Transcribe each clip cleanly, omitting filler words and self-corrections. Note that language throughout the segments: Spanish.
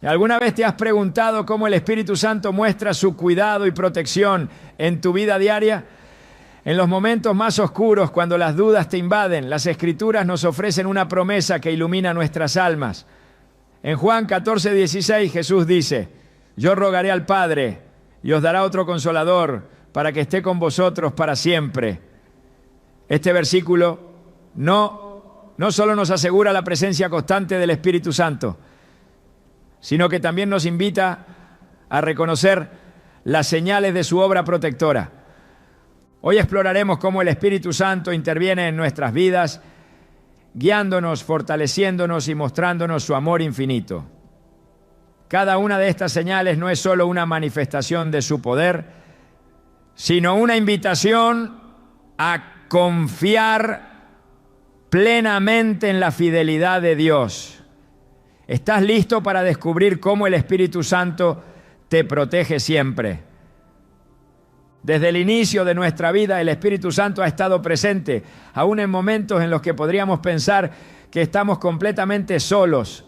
¿Alguna vez te has preguntado cómo el Espíritu Santo muestra su cuidado y protección en tu vida diaria? En los momentos más oscuros, cuando las dudas te invaden, las Escrituras nos ofrecen una promesa que ilumina nuestras almas. En Juan 14:16 Jesús dice: yo rogaré al Padre y os dará otro Consolador para que esté con vosotros para siempre. Este versículo no solo nos asegura la presencia constante del Espíritu Santo, sino que también nos invita a reconocer las señales de su obra protectora. Hoy exploraremos cómo el Espíritu Santo interviene en nuestras vidas, guiándonos, fortaleciéndonos y mostrándonos su amor infinito. Cada una de estas señales no es solo una manifestación de su poder, sino una invitación a confiar plenamente en la fidelidad de Dios. ¿Estás listo para descubrir cómo el Espíritu Santo te protege siempre? Desde el inicio de nuestra vida, el Espíritu Santo ha estado presente, aún en momentos en los que podríamos pensar que estamos completamente solos.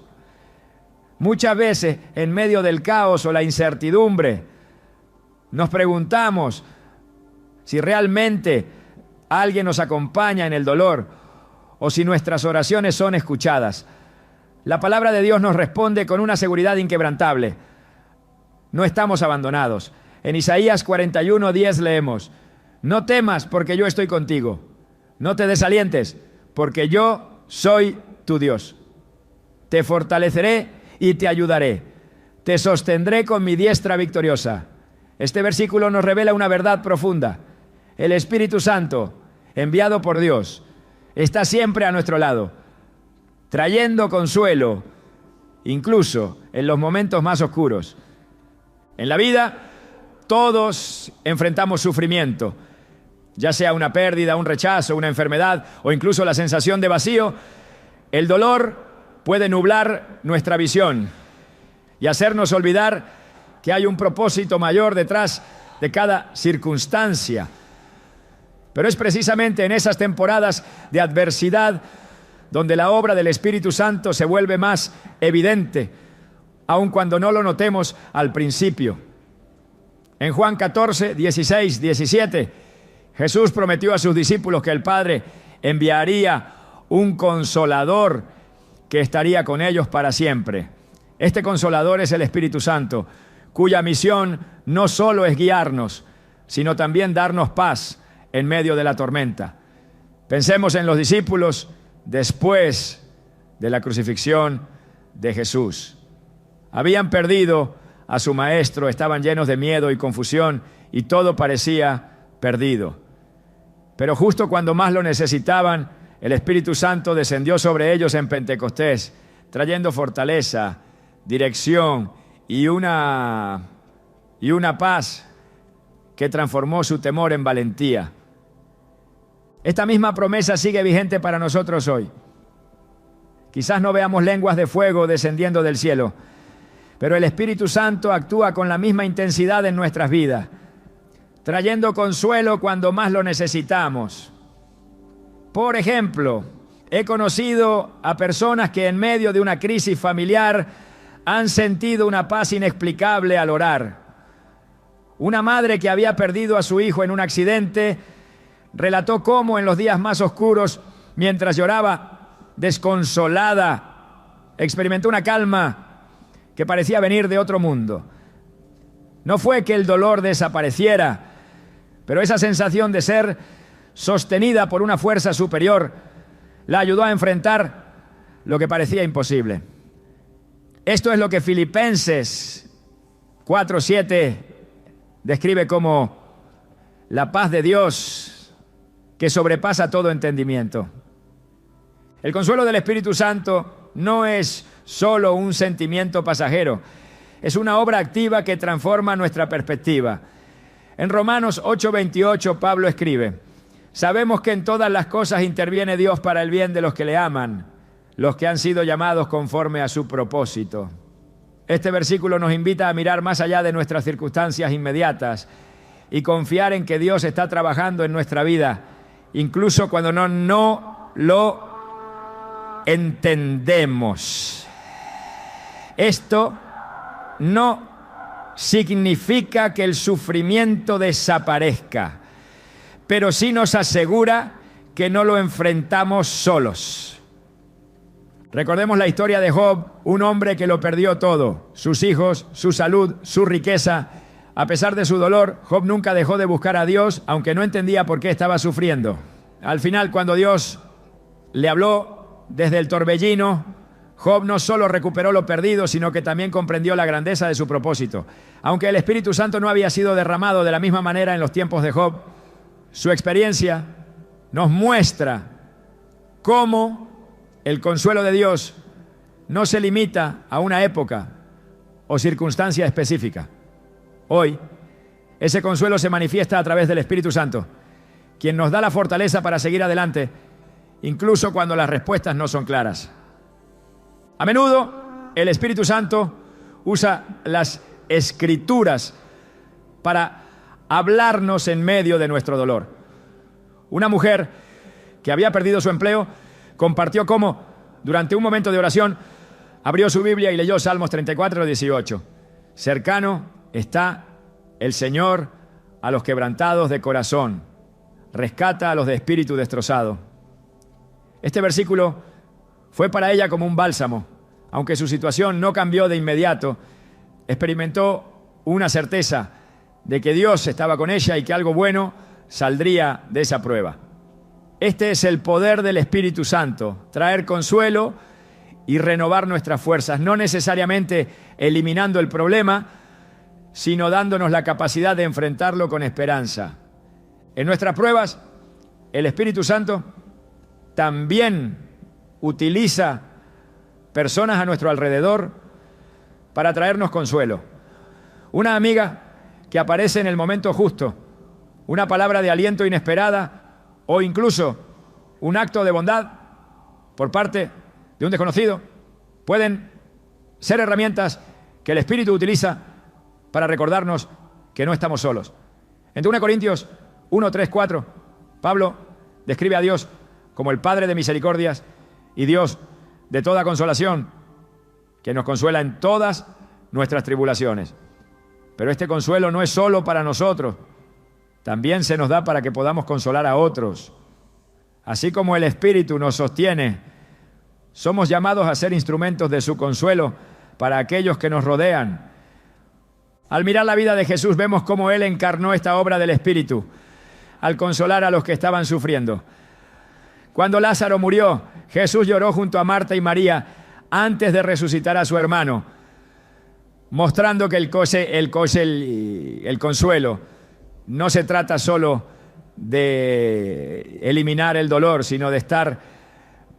Muchas veces, en medio del caos o la incertidumbre, nos preguntamos si realmente alguien nos acompaña en el dolor o si nuestras oraciones son escuchadas. La palabra de Dios nos responde con una seguridad inquebrantable: no estamos abandonados. En Isaías 41:10 leemos: no temas, porque yo estoy contigo. No te desalientes, porque yo soy tu Dios. Te fortaleceré y te ayudaré. Te sostendré con mi diestra victoriosa. Este versículo nos revela una verdad profunda. El Espíritu Santo, enviado por Dios, está siempre a nuestro lado, trayendo consuelo, incluso en los momentos más oscuros. En la vida, todos enfrentamos sufrimiento, ya sea una pérdida, un rechazo, una enfermedad o incluso la sensación de vacío. El dolor puede nublar nuestra visión y hacernos olvidar que hay un propósito mayor detrás de cada circunstancia. Pero es precisamente en esas temporadas de adversidad donde la obra del Espíritu Santo se vuelve más evidente, aun cuando no lo notemos al principio. En Juan 14, 16, 17, Jesús prometió a sus discípulos que el Padre enviaría un Consolador que estaría con ellos para siempre. Este Consolador es el Espíritu Santo, cuya misión no solo es guiarnos, sino también darnos paz en medio de la tormenta. Pensemos en los discípulos después de la crucifixión de Jesús. Habían perdido a su maestro, estaban llenos de miedo y confusión y todo parecía perdido. Pero justo cuando más lo necesitaban, el Espíritu Santo descendió sobre ellos en Pentecostés, trayendo fortaleza, dirección y una paz que transformó su temor en valentía. Esta misma promesa sigue vigente para nosotros hoy. Quizás no veamos lenguas de fuego descendiendo del cielo, pero el Espíritu Santo actúa con la misma intensidad en nuestras vidas, trayendo consuelo cuando más lo necesitamos. Por ejemplo, he conocido a personas que en medio de una crisis familiar han sentido una paz inexplicable al orar. Una madre que había perdido a su hijo en un accidente relató cómo en los días más oscuros, mientras lloraba desconsolada, experimentó una calma que parecía venir de otro mundo. No fue que el dolor desapareciera, pero esa sensación de ser sostenida por una fuerza superior la ayudó a enfrentar lo que parecía imposible. Esto es lo que Filipenses 4:7 describe como la paz de Dios que sobrepasa todo entendimiento. El consuelo del Espíritu Santo no es solo un sentimiento pasajero, es una obra activa que transforma nuestra perspectiva. En Romanos 8:28 Pablo escribe: sabemos que en todas las cosas interviene Dios para el bien de los que le aman, los que han sido llamados conforme a su propósito. Este versículo nos invita a mirar más allá de nuestras circunstancias inmediatas y confiar en que Dios está trabajando en nuestra vida, incluso cuando no lo entendemos. Esto no significa que el sufrimiento desaparezca, pero sí nos asegura que no lo enfrentamos solos. Recordemos la historia de Job, un hombre que lo perdió todo, sus hijos, su salud, su riqueza. A pesar de su dolor, Job nunca dejó de buscar a Dios, aunque no entendía por qué estaba sufriendo. Al final, cuando Dios le habló desde el torbellino, Job no solo recuperó lo perdido, sino que también comprendió la grandeza de su propósito. Aunque el Espíritu Santo no había sido derramado de la misma manera en los tiempos de Job, su experiencia nos muestra cómo el consuelo de Dios no se limita a una época o circunstancia específica. Hoy, ese consuelo se manifiesta a través del Espíritu Santo, quien nos da la fortaleza para seguir adelante, incluso cuando las respuestas no son claras. A menudo, el Espíritu Santo usa las Escrituras para hablarnos en medio de nuestro dolor. Una mujer que había perdido su empleo compartió cómo, durante un momento de oración, abrió su Biblia y leyó Salmos 34, 18. Cercano está el Señor a los quebrantados de corazón, rescata a los de espíritu destrozado. Este versículo fue para ella como un bálsamo. Aunque su situación no cambió de inmediato, experimentó una certeza de que Dios estaba con ella y que algo bueno saldría de esa prueba. Este es el poder del Espíritu Santo, traer consuelo y renovar nuestras fuerzas, no necesariamente eliminando el problema, sino dándonos la capacidad de enfrentarlo con esperanza. En nuestras pruebas, el Espíritu Santo también utiliza personas a nuestro alrededor para traernos consuelo. Una amiga que aparece en el momento justo, una palabra de aliento inesperada o incluso un acto de bondad por parte de un desconocido, pueden ser herramientas que el Espíritu utiliza para recordarnos que no estamos solos. En 2 Corintios 1, 3, 4, Pablo describe a Dios como el Padre de misericordias y Dios de toda consolación, que nos consuela en todas nuestras tribulaciones. Pero este consuelo no es solo para nosotros, también se nos da para que podamos consolar a otros. Así como el Espíritu nos sostiene, somos llamados a ser instrumentos de su consuelo para aquellos que nos rodean. Al mirar la vida de Jesús vemos cómo Él encarnó esta obra del Espíritu al consolar a los que estaban sufriendo. Cuando Lázaro murió, Jesús lloró junto a Marta y María antes de resucitar a su hermano, mostrando que el consuelo no se trata solo de eliminar el dolor, sino de estar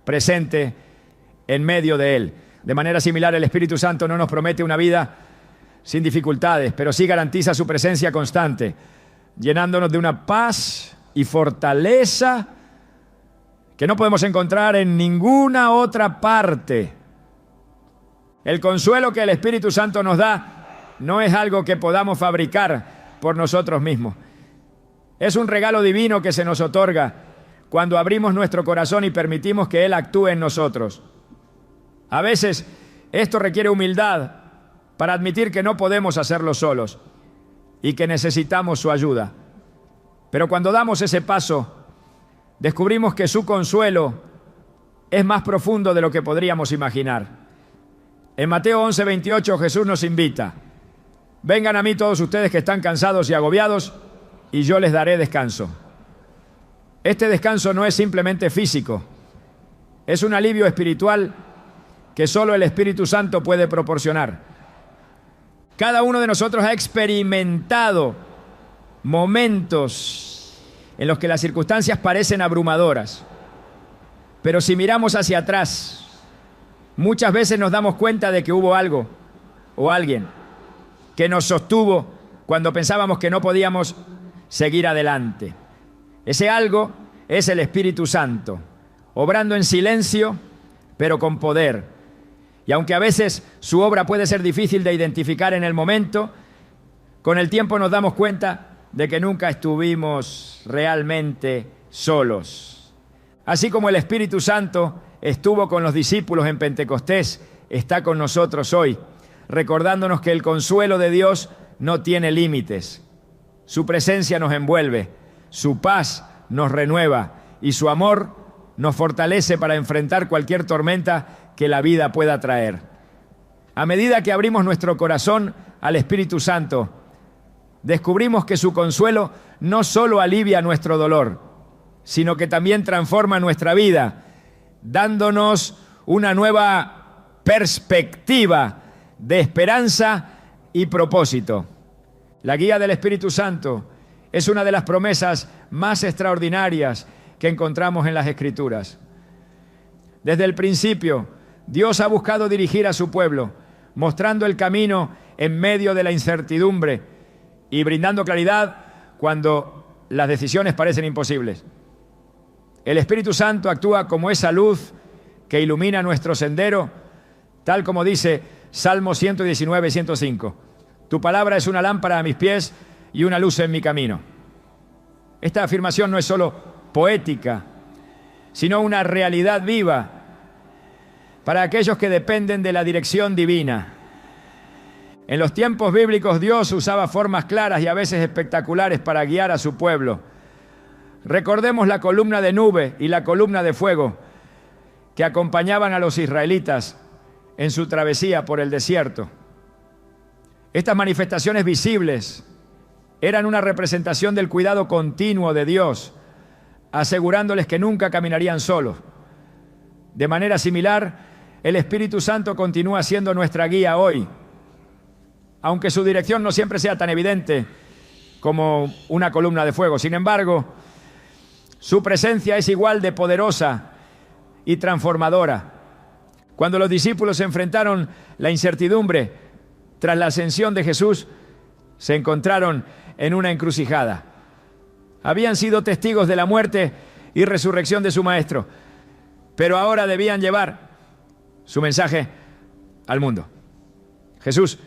presente en medio de él. De manera similar, el Espíritu Santo no nos promete una vida sin dificultades, pero sí garantiza su presencia constante, llenándonos de una paz y fortaleza que no podemos encontrar en ninguna otra parte. El consuelo que el Espíritu Santo nos da no es algo que podamos fabricar por nosotros mismos. Es un regalo divino que se nos otorga cuando abrimos nuestro corazón y permitimos que Él actúe en nosotros. A veces esto requiere humildad para admitir que no podemos hacerlo solos y que necesitamos su ayuda. Pero cuando damos ese paso, descubrimos que su consuelo es más profundo de lo que podríamos imaginar. En Mateo 11:28 Jesús nos invita: vengan a mí todos ustedes que están cansados y agobiados, y yo les daré descanso. Este descanso no es simplemente físico, es un alivio espiritual que solo el Espíritu Santo puede proporcionar. Cada uno de nosotros ha experimentado momentos en los que las circunstancias parecen abrumadoras, pero si miramos hacia atrás, muchas veces nos damos cuenta de que hubo algo o alguien que nos sostuvo cuando pensábamos que no podíamos seguir adelante. Ese algo es el Espíritu Santo, obrando en silencio, pero con poder. Y aunque a veces su obra puede ser difícil de identificar en el momento, con el tiempo nos damos cuenta de que nunca estuvimos realmente solos. Así como el Espíritu Santo estuvo con los discípulos en Pentecostés, está con nosotros hoy, recordándonos que el consuelo de Dios no tiene límites. Su presencia nos envuelve, su paz nos renueva y su amor nos fortalece para enfrentar cualquier tormenta que la vida pueda traer. A medida que abrimos nuestro corazón al Espíritu Santo, descubrimos que su consuelo no solo alivia nuestro dolor, sino que también transforma nuestra vida, dándonos una nueva perspectiva de esperanza y propósito. La guía del Espíritu Santo es una de las promesas más extraordinarias que encontramos en las Escrituras. Desde el principio, Dios ha buscado dirigir a su pueblo, mostrando el camino en medio de la incertidumbre y brindando claridad cuando las decisiones parecen imposibles. El Espíritu Santo actúa como esa luz que ilumina nuestro sendero, tal como dice Salmo 119, 105. Tu palabra es una lámpara a mis pies y una luz en mi camino. Esta afirmación no es solo poética, sino una realidad viva para aquellos que dependen de la dirección divina. En los tiempos bíblicos Dios usaba formas claras y a veces espectaculares para guiar a su pueblo. Recordemos la columna de nube y la columna de fuego que acompañaban a los israelitas en su travesía por el desierto. Estas manifestaciones visibles eran una representación del cuidado continuo de Dios, asegurándoles que nunca caminarían solos. De manera similar, el Espíritu Santo continúa siendo nuestra guía hoy, aunque su dirección no siempre sea tan evidente como una columna de fuego. Sin embargo, su presencia es igual de poderosa y transformadora. Cuando los discípulos enfrentaron la incertidumbre tras la ascensión de Jesús, se encontraron en una encrucijada. Habían sido testigos de la muerte y resurrección de su Maestro, pero ahora debían llevar su mensaje al mundo. Jesús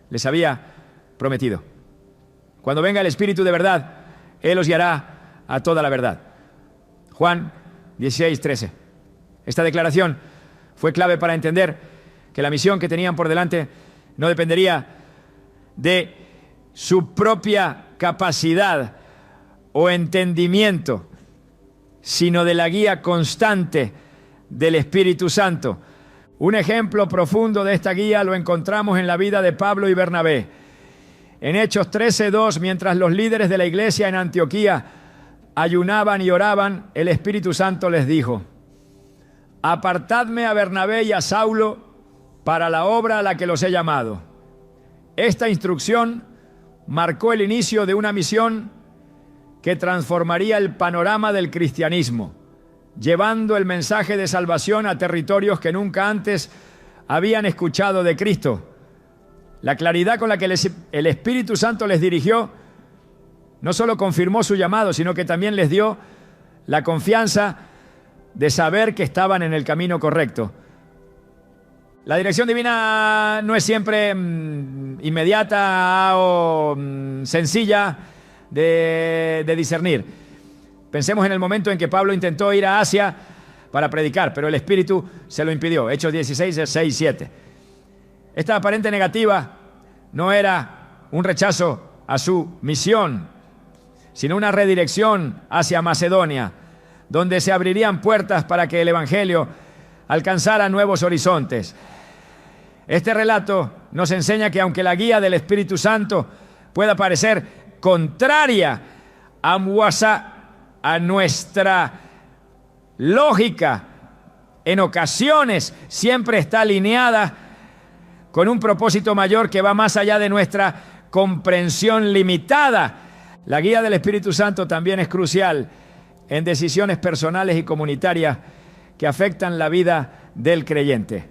les había prometido: cuando venga el Espíritu de verdad, Él os guiará a toda la verdad. Juan 16, 13. Esta declaración fue clave para entender que la misión que tenían por delante no dependería de su propia capacidad o entendimiento, sino de la guía constante del Espíritu Santo. Un ejemplo profundo de esta guía lo encontramos en la vida de Pablo y Bernabé. En Hechos 13:2, mientras los líderes de la iglesia en Antioquía ayunaban y oraban, el Espíritu Santo les dijo: apartadme a Bernabé y a Saulo para la obra a la que los he llamado. Esta instrucción marcó el inicio de una misión que transformaría el panorama del cristianismo, llevando el mensaje de salvación a territorios que nunca antes habían escuchado de Cristo. La claridad con la que el Espíritu Santo les dirigió no solo confirmó su llamado, sino que también les dio la confianza de saber que estaban en el camino correcto. La dirección divina no es siempre inmediata o sencilla de discernir. Pensemos en el momento en que Pablo intentó ir a Asia para predicar, pero el Espíritu se lo impidió. Hechos 16, 6, 7. Esta aparente negativa no era un rechazo a su misión, sino una redirección hacia Macedonia, donde se abrirían puertas para que el Evangelio alcanzara nuevos horizontes. Este relato nos enseña que aunque la guía del Espíritu Santo pueda parecer contraria a nuestra lógica, en ocasiones siempre está alineada con un propósito mayor que va más allá de nuestra comprensión limitada. La guía del Espíritu Santo también es crucial en decisiones personales y comunitarias que afectan la vida del creyente.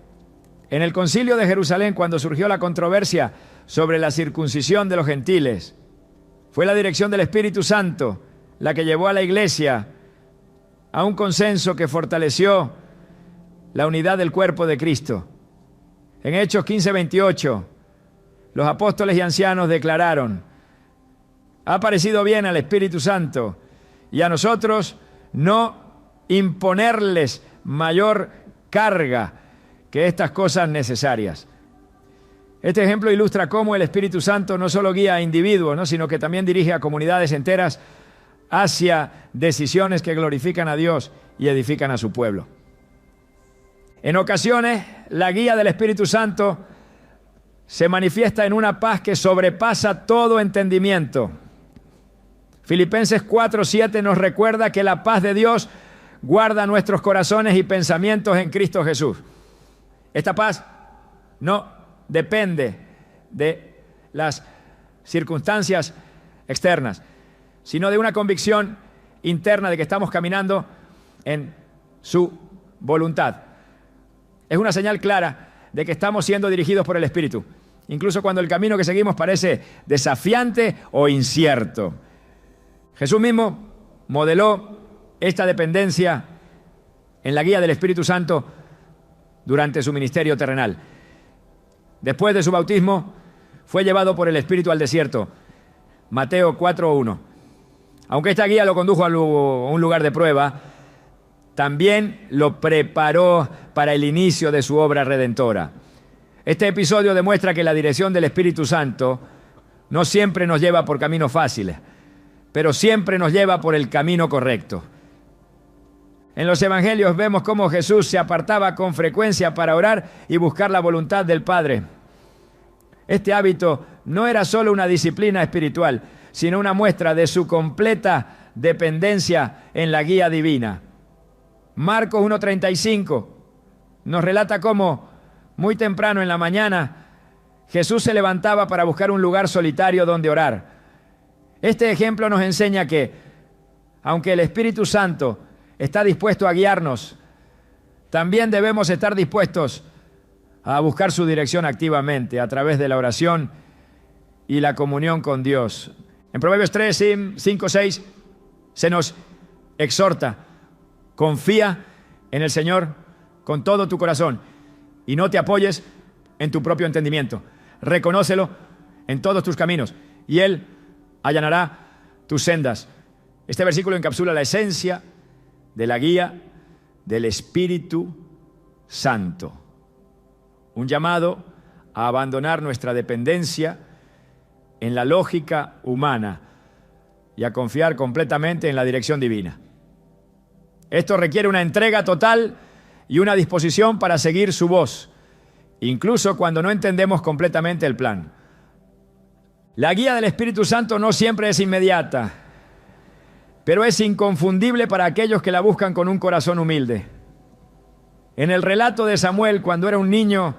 En el Concilio de Jerusalén, cuando surgió la controversia sobre la circuncisión de los gentiles, fue la dirección del Espíritu Santo la que llevó a la iglesia a un consenso que fortaleció la unidad del cuerpo de Cristo. En Hechos 15:28, los apóstoles y ancianos declararon: ha parecido bien al Espíritu Santo y a nosotros no imponerles mayor carga que estas cosas necesarias. Este ejemplo ilustra cómo el Espíritu Santo no solo guía a individuos, ¿no?, sino que también dirige a comunidades enteras hacia decisiones que glorifican a Dios y edifican a su pueblo. En ocasiones, la guía del Espíritu Santo se manifiesta en una paz que sobrepasa todo entendimiento. Filipenses 4:7 nos recuerda que la paz de Dios guarda nuestros corazones y pensamientos en Cristo Jesús. Esta paz no depende de las circunstancias externas, sino de una convicción interna de que estamos caminando en su voluntad. Es una señal clara de que estamos siendo dirigidos por el Espíritu, incluso cuando el camino que seguimos parece desafiante o incierto. Jesús mismo modeló esta dependencia en la guía del Espíritu Santo durante su ministerio terrenal. Después de su bautismo, fue llevado por el Espíritu al desierto. Mateo 4:1. Aunque esta guía lo condujo a un lugar de prueba, también lo preparó para el inicio de su obra redentora. Este episodio demuestra que la dirección del Espíritu Santo no siempre nos lleva por caminos fáciles, pero siempre nos lleva por el camino correcto. En los evangelios vemos cómo Jesús se apartaba con frecuencia para orar y buscar la voluntad del Padre. Este hábito no era solo una disciplina espiritual, sino una muestra de su completa dependencia en la guía divina. Marcos 1:35 nos relata cómo, muy temprano en la mañana, Jesús se levantaba para buscar un lugar solitario donde orar. Este ejemplo nos enseña que, aunque el Espíritu Santo está dispuesto a guiarnos, también debemos estar dispuestos a buscar su dirección activamente a través de la oración y la comunión con Dios. En Proverbios 3, 5, 6 se nos exhorta: confía en el Señor con todo tu corazón y no te apoyes en tu propio entendimiento. Reconócelo en todos tus caminos y Él allanará tus sendas. Este versículo encapsula la esencia de la guía del Espíritu Santo. Un llamado a abandonar nuestra dependencia en la lógica humana y a confiar completamente en la dirección divina. Esto requiere una entrega total y una disposición para seguir su voz, incluso cuando no entendemos completamente el plan. La guía del Espíritu Santo no siempre es inmediata, pero es inconfundible para aquellos que la buscan con un corazón humilde. En el relato de Samuel, cuando era un niño,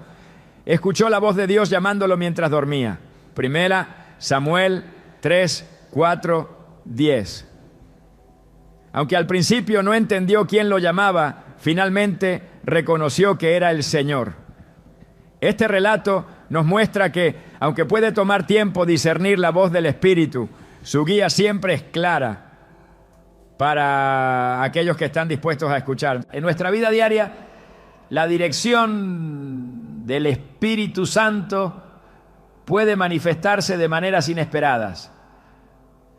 escuchó la voz de Dios llamándolo mientras dormía. Primera Samuel 3, 4, 10. Aunque al principio no entendió quién lo llamaba, finalmente reconoció que era el Señor. Este relato nos muestra que, aunque puede tomar tiempo discernir la voz del Espíritu, su guía siempre es clara para aquellos que están dispuestos a escuchar. En nuestra vida diaria, la dirección del Espíritu Santo puede manifestarse de maneras inesperadas.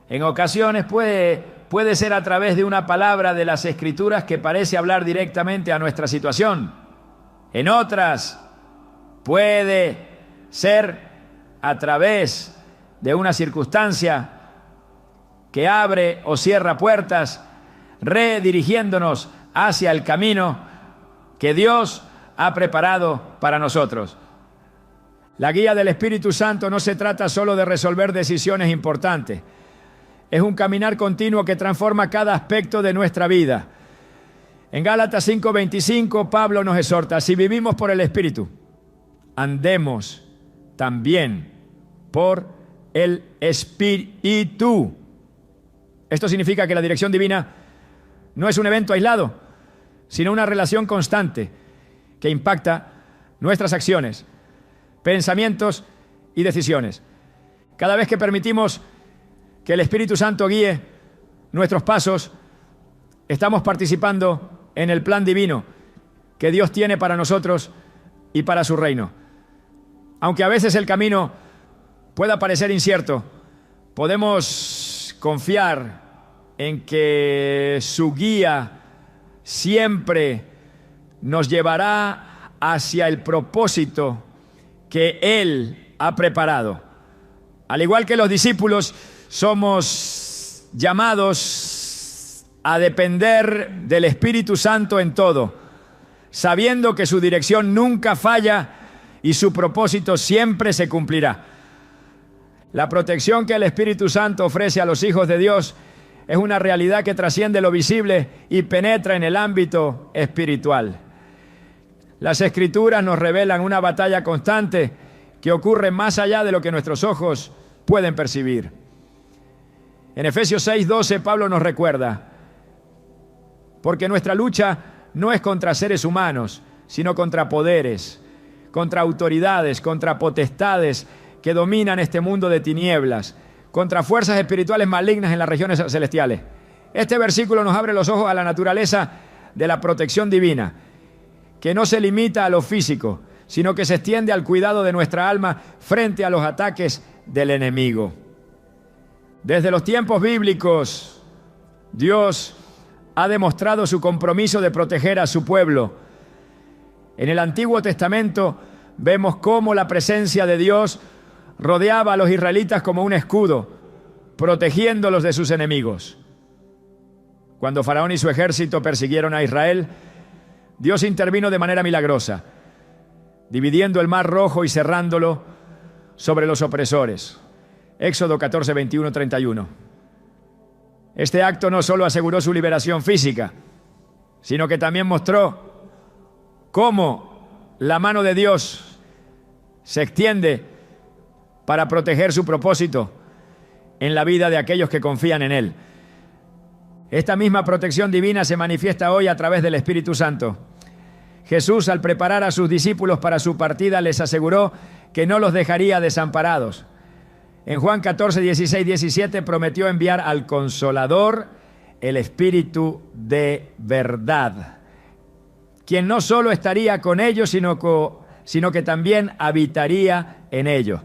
En ocasiones puede ser a través de una palabra de las Escrituras que parece hablar directamente a nuestra situación. En otras, puede ser a través de una circunstancia que abre o cierra puertas, redirigiéndonos hacia el camino que Dios ha preparado para nosotros. La guía del Espíritu Santo no se trata solo de resolver decisiones importantes. Es un caminar continuo que transforma cada aspecto de nuestra vida. En Gálatas 5:25, Pablo nos exhorta: si vivimos por el Espíritu, andemos también por el Espíritu. Esto significa que la dirección divina no es un evento aislado, sino una relación constante que impacta nuestras acciones, pensamientos y decisiones. Cada vez que permitimos que el Espíritu Santo guíe nuestros pasos, estamos participando en el plan divino que Dios tiene para nosotros y para su reino. Aunque a veces el camino pueda parecer incierto, podemos confiar en que su guía siempre nos llevará hacia el propósito que Él ha preparado. Al igual que los discípulos, somos llamados a depender del Espíritu Santo en todo, sabiendo que su dirección nunca falla y su propósito siempre se cumplirá. La protección que el Espíritu Santo ofrece a los hijos de Dios es una realidad que trasciende lo visible y penetra en el ámbito espiritual. Las Escrituras nos revelan una batalla constante que ocurre más allá de lo que nuestros ojos pueden percibir. En Efesios 6:12, Pablo nos recuerda: porque nuestra lucha no es contra seres humanos, sino contra poderes, contra autoridades, contra potestades que dominan este mundo de tinieblas, contra fuerzas espirituales malignas en las regiones celestiales. Este versículo nos abre los ojos a la naturaleza de la protección divina, que no se limita a lo físico, sino que se extiende al cuidado de nuestra alma frente a los ataques del enemigo. Desde los tiempos bíblicos, Dios ha demostrado su compromiso de proteger a su pueblo. En el Antiguo Testamento vemos cómo la presencia de Dios rodeaba a los israelitas como un escudo, protegiéndolos de sus enemigos. Cuando Faraón y su ejército persiguieron a Israel, Dios intervino de manera milagrosa, dividiendo el mar Rojo y cerrándolo sobre los opresores. Éxodo 14, 21, 31. Este acto no solo aseguró su liberación física, sino que también mostró cómo la mano de Dios se extiende para proteger su propósito en la vida de aquellos que confían en Él. Esta misma protección divina se manifiesta hoy a través del Espíritu Santo. Jesús, al preparar a sus discípulos para su partida, les aseguró que no los dejaría desamparados. En Juan 14, 16, 17 prometió enviar al Consolador, el Espíritu de verdad, quien no solo estaría con ellos, sino que también habitaría en ellos.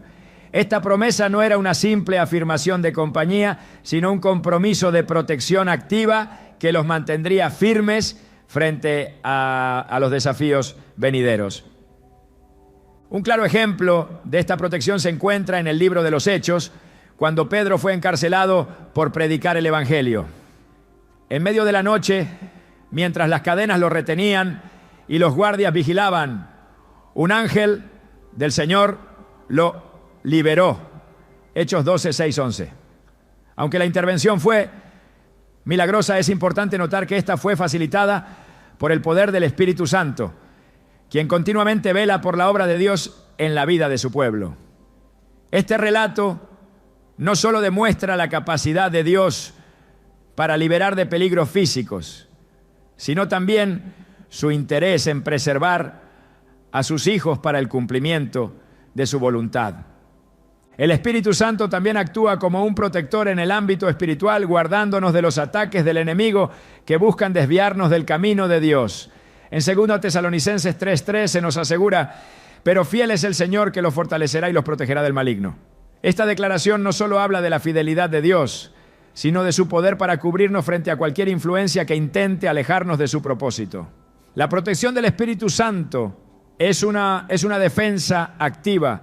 Esta promesa no era una simple afirmación de compañía, sino un compromiso de protección activa que los mantendría firmes frente a los desafíos venideros. Un claro ejemplo de esta protección se encuentra en el libro de los Hechos, cuando Pedro fue encarcelado por predicar el Evangelio. En medio de la noche, mientras las cadenas lo retenían y los guardias vigilaban, un ángel del Señor lo liberó. Hechos 12, 6, 11. Aunque la intervención fue milagrosa, es importante notar que esta fue facilitada por el poder del Espíritu Santo, quien continuamente vela por la obra de Dios en la vida de su pueblo. Este relato no solo demuestra la capacidad de Dios para liberar de peligros físicos, sino también su interés en preservar a sus hijos para el cumplimiento de su voluntad. El Espíritu Santo también actúa como un protector en el ámbito espiritual, guardándonos de los ataques del enemigo que buscan desviarnos del camino de Dios. En 2 Tesalonicenses 3:3 se nos asegura: pero fiel es el Señor que los fortalecerá y los protegerá del maligno. Esta declaración no solo habla de la fidelidad de Dios, sino de su poder para cubrirnos frente a cualquier influencia que intente alejarnos de su propósito. La protección del Espíritu Santo es una defensa activa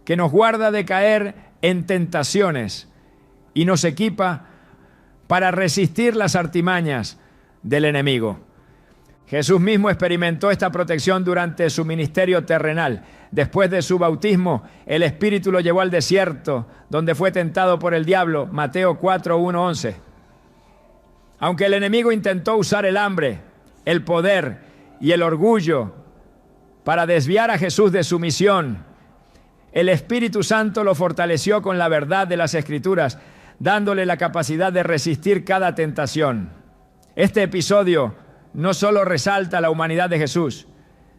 que nos guarda de caer en tentaciones y nos equipa para resistir las artimañas del enemigo. Jesús mismo experimentó esta protección durante su ministerio terrenal. Después de su bautismo, el Espíritu lo llevó al desierto, donde fue tentado por el diablo. Mateo 4, 1, 11. Aunque el enemigo intentó usar el hambre, el poder y el orgullo para desviar a Jesús de su misión, el Espíritu Santo lo fortaleció con la verdad de las Escrituras, dándole la capacidad de resistir cada tentación. Este episodio no solo resalta la humanidad de Jesús,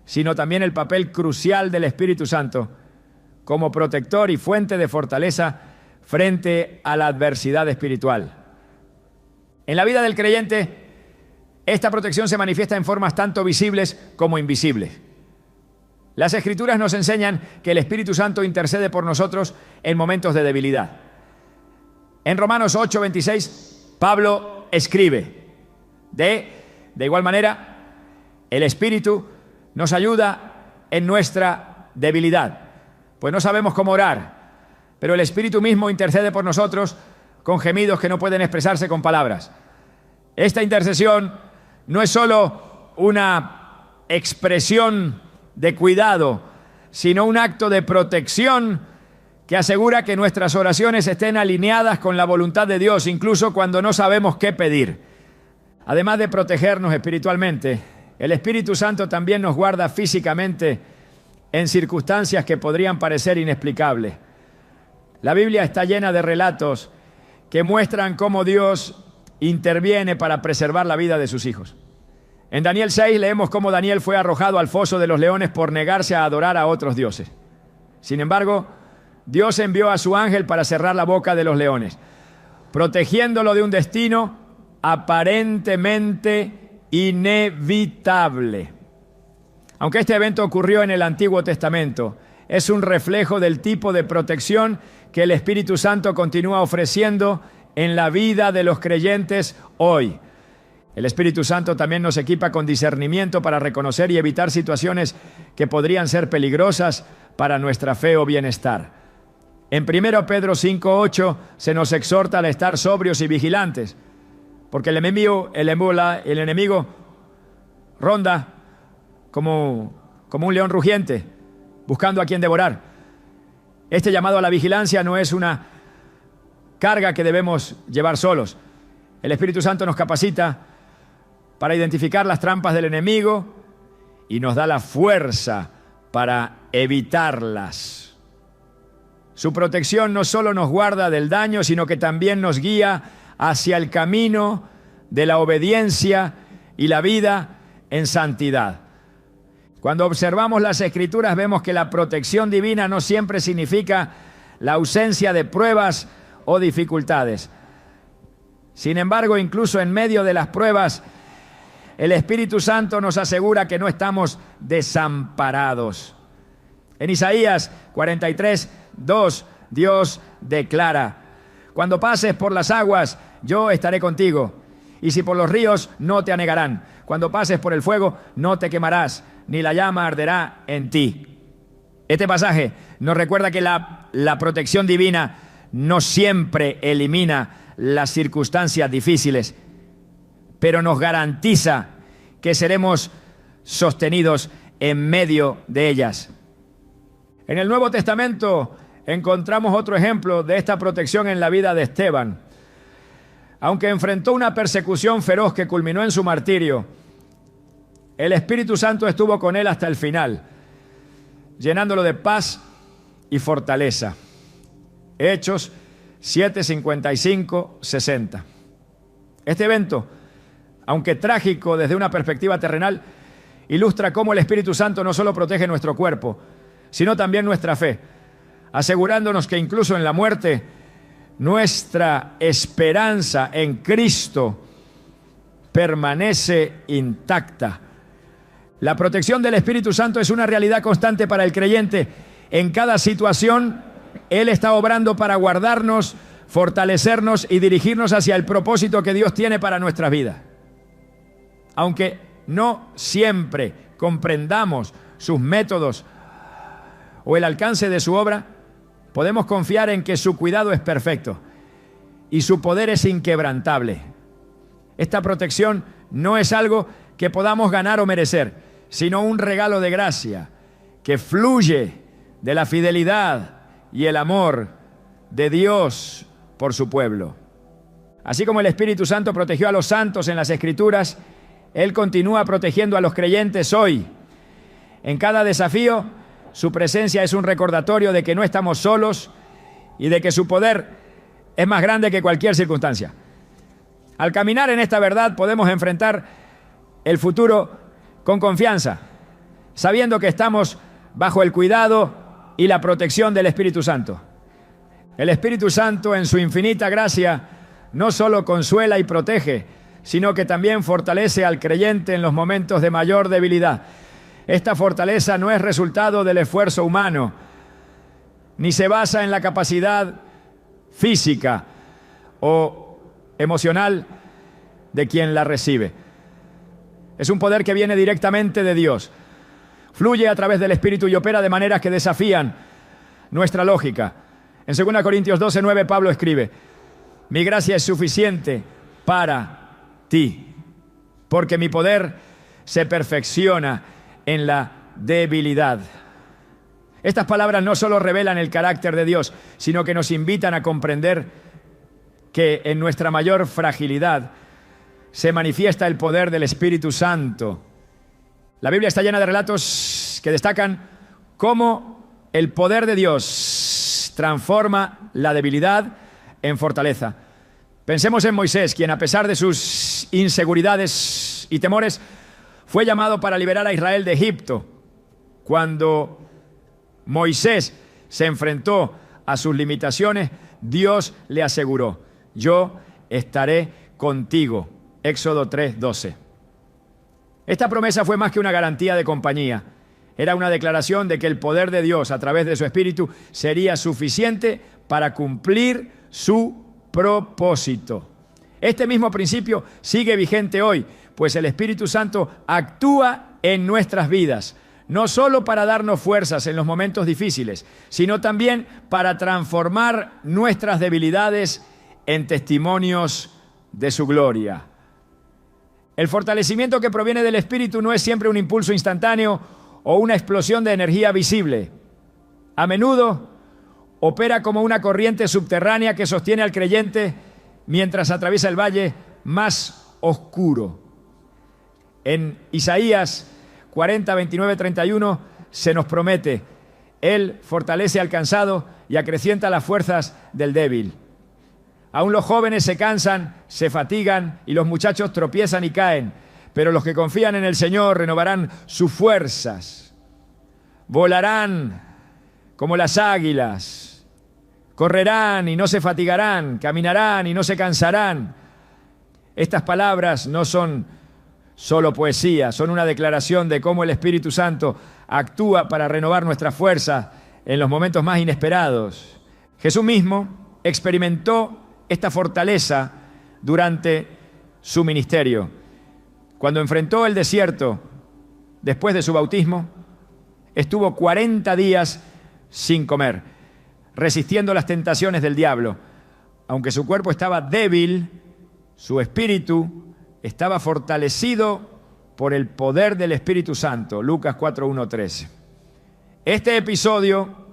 sino también el papel crucial del Espíritu Santo como protector y fuente de fortaleza frente a la adversidad espiritual. En la vida del creyente, esta protección se manifiesta en formas tanto visibles como invisibles. Las Escrituras nos enseñan que el Espíritu Santo intercede por nosotros en momentos de debilidad. En Romanos 8, 26, Pablo escribe: de igual manera, el Espíritu nos ayuda en nuestra debilidad. pues no sabemos cómo orar, pero el Espíritu mismo intercede por nosotros con gemidos que no pueden expresarse con palabras. Esta intercesión no es solo una expresión de cuidado, sino un acto de protección que asegura que nuestras oraciones estén alineadas con la voluntad de Dios, incluso cuando no sabemos qué pedir. Además de protegernos espiritualmente, el Espíritu Santo también nos guarda físicamente en circunstancias que podrían parecer inexplicables. La Biblia está llena de relatos que muestran cómo Dios interviene para preservar la vida de sus hijos. En Daniel 6 leemos cómo Daniel fue arrojado al foso de los leones por negarse a adorar a otros dioses. Sin embargo, Dios envió a su ángel para cerrar la boca de los leones, protegiéndolo de un destino aparentemente inevitable. Aunque este evento ocurrió en el Antiguo Testamento, es un reflejo del tipo de protección que el Espíritu Santo continúa ofreciendo en la vida de los creyentes hoy. El Espíritu Santo también nos equipa con discernimiento para reconocer y evitar situaciones que podrían ser peligrosas para nuestra fe o bienestar. En 1 Pedro 5:8 se nos exhorta a estar sobrios y vigilantes, porque el enemigo ronda como un león rugiente, buscando a quien devorar. Este llamado a la vigilancia no es una carga que debemos llevar solos. El Espíritu Santo nos capacita para identificar las trampas del enemigo y nos da la fuerza para evitarlas. Su protección no solo nos guarda del daño, sino que también nos guía hacia el camino de la obediencia y la vida en santidad. Cuando observamos las Escrituras vemos que la protección divina no siempre significa la ausencia de pruebas o dificultades. Sin embargo, incluso en medio de las pruebas, el Espíritu Santo nos asegura que no estamos desamparados. En Isaías 43:2, Dios declara: cuando pases por las aguas, yo estaré contigo, y si por los ríos, no te anegarán. Cuando pases por el fuego, no te quemarás, ni la llama arderá en ti. Este pasaje nos recuerda que la protección divina no siempre elimina las circunstancias difíciles, pero nos garantiza que seremos sostenidos en medio de ellas. En el Nuevo Testamento encontramos otro ejemplo de esta protección en la vida de Esteban. Aunque enfrentó una persecución feroz que culminó en su martirio, el Espíritu Santo estuvo con él hasta el final, llenándolo de paz y fortaleza. Hechos 7:55-60. Este evento, aunque trágico desde una perspectiva terrenal, ilustra cómo el Espíritu Santo no solo protege nuestro cuerpo, sino también nuestra fe, asegurándonos que incluso en la muerte, nuestra esperanza en Cristo permanece intacta. La protección del Espíritu Santo es una realidad constante para el creyente. En cada situación, Él está obrando para guardarnos, fortalecernos y dirigirnos hacia el propósito que Dios tiene para nuestras vidas. Aunque no siempre comprendamos sus métodos o el alcance de su obra, podemos confiar en que su cuidado es perfecto y su poder es inquebrantable. Esta protección no es algo que podamos ganar o merecer, sino un regalo de gracia que fluye de la fidelidad y el amor de Dios por su pueblo. Así como el Espíritu Santo protegió a los santos en las Escrituras, Él continúa protegiendo a los creyentes hoy. En cada desafío, su presencia es un recordatorio de que no estamos solos y de que su poder es más grande que cualquier circunstancia. Al caminar en esta verdad podemos enfrentar el futuro con confianza, sabiendo que estamos bajo el cuidado y la protección del Espíritu Santo. El Espíritu Santo, en su infinita gracia, no solo consuela y protege, sino que también fortalece al creyente en los momentos de mayor debilidad. Esta fortaleza no es resultado del esfuerzo humano, ni se basa en la capacidad física o emocional de quien la recibe. Es un poder que viene directamente de Dios. Fluye a través del Espíritu y opera de maneras que desafían nuestra lógica. En 2 Corintios 12:9 Pablo escribe: mi gracia es suficiente para ti, porque mi poder se perfecciona en la debilidad. Estas palabras no solo revelan el carácter de Dios, sino que nos invitan a comprender que en nuestra mayor fragilidad se manifiesta el poder del Espíritu Santo. La Biblia está llena de relatos que destacan cómo el poder de Dios transforma la debilidad en fortaleza. Pensemos en Moisés, quien a pesar de sus inseguridades y temores, fue llamado para liberar a Israel de Egipto. Cuando Moisés se enfrentó a sus limitaciones, Dios le aseguró: yo estaré contigo. Éxodo 3:12. Esta promesa fue más que una garantía de compañía. Era una declaración de que el poder de Dios a través de su Espíritu sería suficiente para cumplir su propósito. Este mismo principio sigue vigente hoy, pues el Espíritu Santo actúa en nuestras vidas, no solo para darnos fuerzas en los momentos difíciles, sino también para transformar nuestras debilidades en testimonios de su gloria. El fortalecimiento que proviene del Espíritu no es siempre un impulso instantáneo o una explosión de energía visible. A menudo opera como una corriente subterránea que sostiene al creyente mientras atraviesa el valle más oscuro. En Isaías 40, 29, 31 se nos promete: Él fortalece al cansado y acrecienta las fuerzas del débil. Aún los jóvenes se cansan, se fatigan y los muchachos tropiezan y caen, pero los que confían en el Señor renovarán sus fuerzas. Volarán como las águilas, correrán y no se fatigarán, caminarán y no se cansarán. Estas palabras no son solo poesía, son una declaración de cómo el Espíritu Santo actúa para renovar nuestras fuerzas en los momentos más inesperados. Jesús mismo experimentó esta fortaleza durante su ministerio. Cuando enfrentó el desierto después de su bautismo, estuvo 40 días sin comer, resistiendo las tentaciones del diablo. Aunque su cuerpo estaba débil, su espíritu estaba fortalecido por el poder del Espíritu Santo. Lucas 4:1-13. Este episodio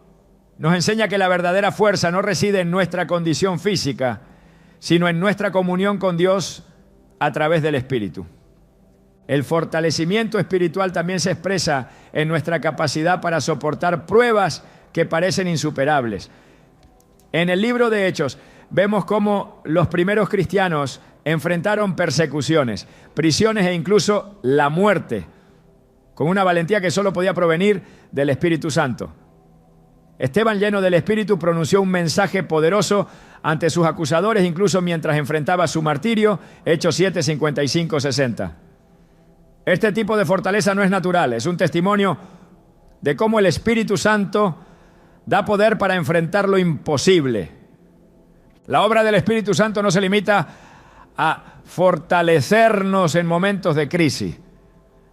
nos enseña que la verdadera fuerza no reside en nuestra condición física, sino en nuestra comunión con Dios a través del Espíritu. El fortalecimiento espiritual también se expresa en nuestra capacidad para soportar pruebas que parecen insuperables. En el libro de Hechos vemos cómo los primeros cristianos enfrentaron persecuciones, prisiones e incluso la muerte, con una valentía que solo podía provenir del Espíritu Santo. Esteban, lleno del Espíritu, pronunció un mensaje poderoso ante sus acusadores, incluso mientras enfrentaba su martirio. Hechos 7, 55, 60. Este tipo de fortaleza no es natural, es un testimonio de cómo el Espíritu Santo da poder para enfrentar lo imposible. La obra del Espíritu Santo no se limita a fortalecernos en momentos de crisis.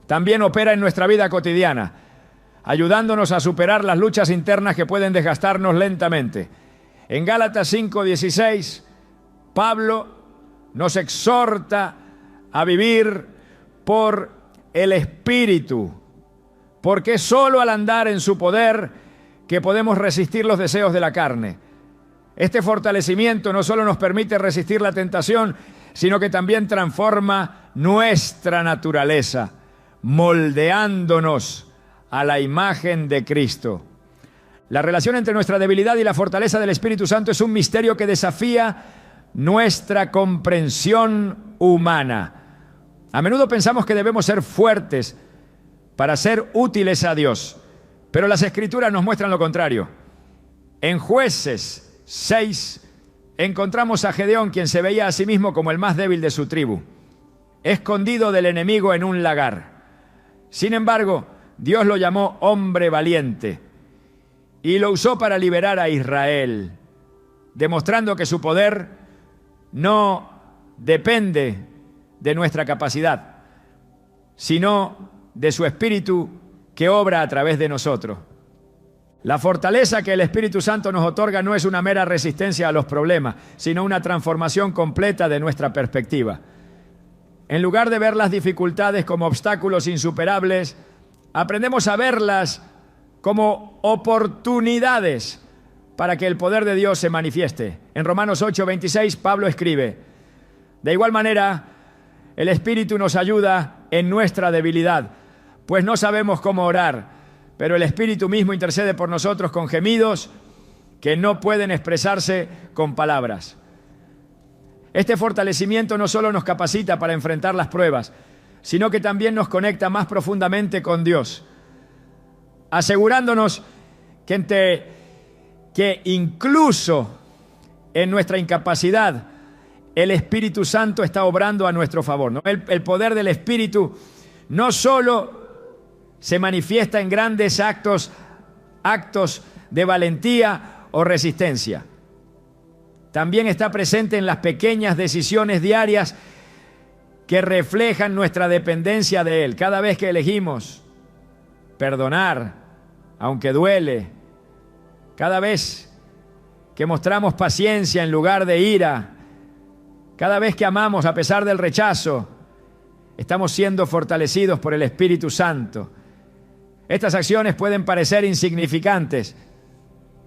También opera en nuestra vida cotidiana, ayudándonos a superar las luchas internas que pueden desgastarnos lentamente. En Gálatas 5:16, Pablo nos exhorta a vivir por el Espíritu, porque es solo al andar en su poder que podemos resistir los deseos de la carne. Este fortalecimiento no solo nos permite resistir la tentación, sino que también transforma nuestra naturaleza, moldeándonos a la imagen de Cristo. La relación entre nuestra debilidad y la fortaleza del Espíritu Santo es un misterio que desafía nuestra comprensión humana. A menudo pensamos que debemos ser fuertes para ser útiles a Dios, pero las Escrituras nos muestran lo contrario. En Jueces 6 encontramos a Gedeón, quien se veía a sí mismo como el más débil de su tribu, escondido del enemigo en un lagar. Sin embargo, Dios lo llamó hombre valiente y lo usó para liberar a Israel, demostrando que su poder no depende de nuestra capacidad, sino de su Espíritu que obra a través de nosotros. La fortaleza que el Espíritu Santo nos otorga no es una mera resistencia a los problemas, sino una transformación completa de nuestra perspectiva. En lugar de ver las dificultades como obstáculos insuperables, aprendemos a verlas como oportunidades para que el poder de Dios se manifieste. En Romanos 8:26, Pablo escribe: de igual manera, el Espíritu nos ayuda en nuestra debilidad, pues no sabemos cómo orar, pero el Espíritu mismo intercede por nosotros con gemidos que no pueden expresarse con palabras. Este fortalecimiento no solo nos capacita para enfrentar las pruebas, sino que también nos conecta más profundamente con Dios, asegurándonos que incluso en nuestra incapacidad, el Espíritu Santo está obrando a nuestro favor, ¿no? El poder del Espíritu no solo se manifiesta en grandes actos de valentía o resistencia, también está presente en las pequeñas decisiones diarias que reflejan nuestra dependencia de Él. Cada vez que elegimos perdonar, aunque duele, cada vez que mostramos paciencia en lugar de ira, cada vez que amamos a pesar del rechazo, estamos siendo fortalecidos por el Espíritu Santo. Estas acciones pueden parecer insignificantes,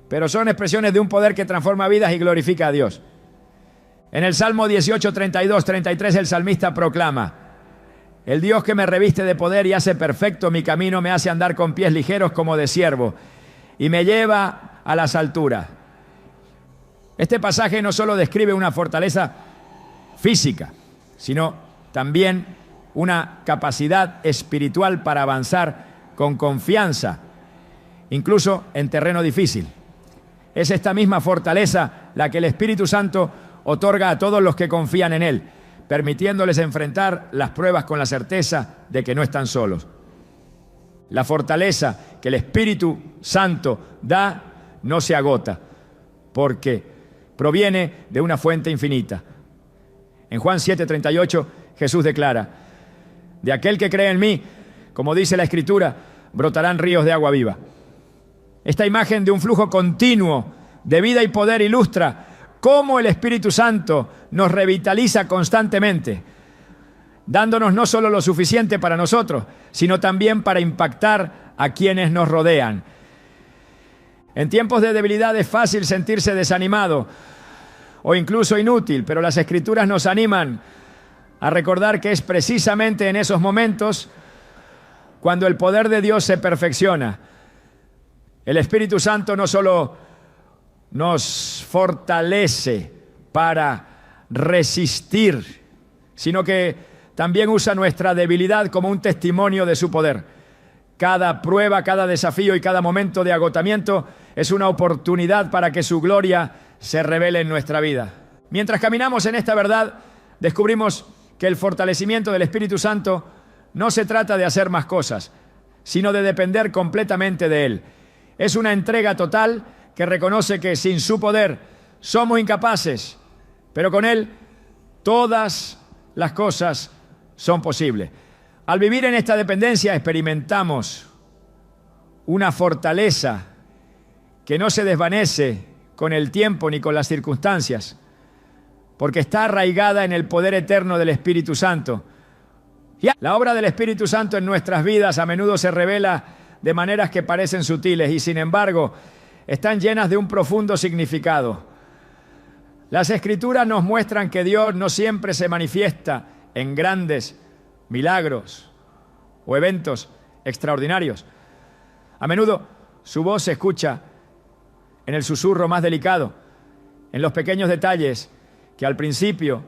pero son expresiones de un poder que transforma vidas y glorifica a Dios. En el Salmo 18, 32, 33, el salmista proclama: el Dios que me reviste de poder y hace perfecto mi camino, me hace andar con pies ligeros como de ciervo y me lleva a las alturas. Este pasaje no solo describe una fortaleza física, sino también una capacidad espiritual para avanzar con confianza, incluso en terreno difícil. Es esta misma fortaleza la que el Espíritu Santo otorga a todos los que confían en Él, permitiéndoles enfrentar las pruebas con la certeza de que no están solos. La fortaleza que el Espíritu Santo da no se agota, porque proviene de una fuente infinita. En Juan 7:38, Jesús declara: de aquel que cree en mí, como dice la Escritura, brotarán ríos de agua viva. Esta imagen de un flujo continuo de vida y poder ilustra cómo el Espíritu Santo nos revitaliza constantemente, dándonos no solo lo suficiente para nosotros, sino también para impactar a quienes nos rodean. En tiempos de debilidad es fácil sentirse desanimado o incluso inútil, pero las Escrituras nos animan a recordar que es precisamente en esos momentos cuando el poder de Dios se perfecciona. El Espíritu Santo no solo nos fortalece para resistir, sino que también usa nuestra debilidad como un testimonio de su poder. Cada prueba, cada desafío y cada momento de agotamiento es una oportunidad para que su gloria se revele en nuestra vida. Mientras caminamos en esta verdad, descubrimos que el fortalecimiento del Espíritu Santo no se trata de hacer más cosas, sino de depender completamente de Él. Es una entrega total que reconoce que sin su poder somos incapaces, pero con Él todas las cosas son posibles. Al vivir en esta dependencia experimentamos una fortaleza que no se desvanece con el tiempo ni con las circunstancias, porque está arraigada en el poder eterno del Espíritu Santo. La obra del Espíritu Santo en nuestras vidas a menudo se revela de maneras que parecen sutiles y sin embargo están llenas de un profundo significado. Las Escrituras nos muestran que Dios no siempre se manifiesta en grandes milagros o eventos extraordinarios. A menudo su voz se escucha en el susurro más delicado, en los pequeños detalles que al principio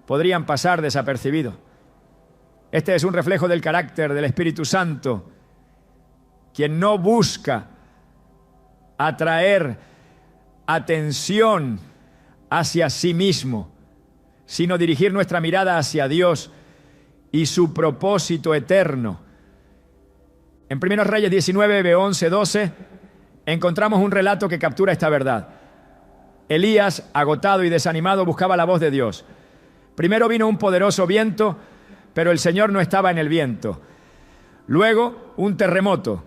podrían pasar desapercibidos. Este es un reflejo del carácter del Espíritu Santo, quien no busca atraer atención hacia sí mismo, sino dirigir nuestra mirada hacia Dios y su propósito eterno. En 1 Reyes 19, 11, 12, encontramos un relato que captura esta verdad. Elías, agotado y desanimado, buscaba la voz de Dios. Primero vino un poderoso viento, pero el Señor no estaba en el viento. Luego, un terremoto,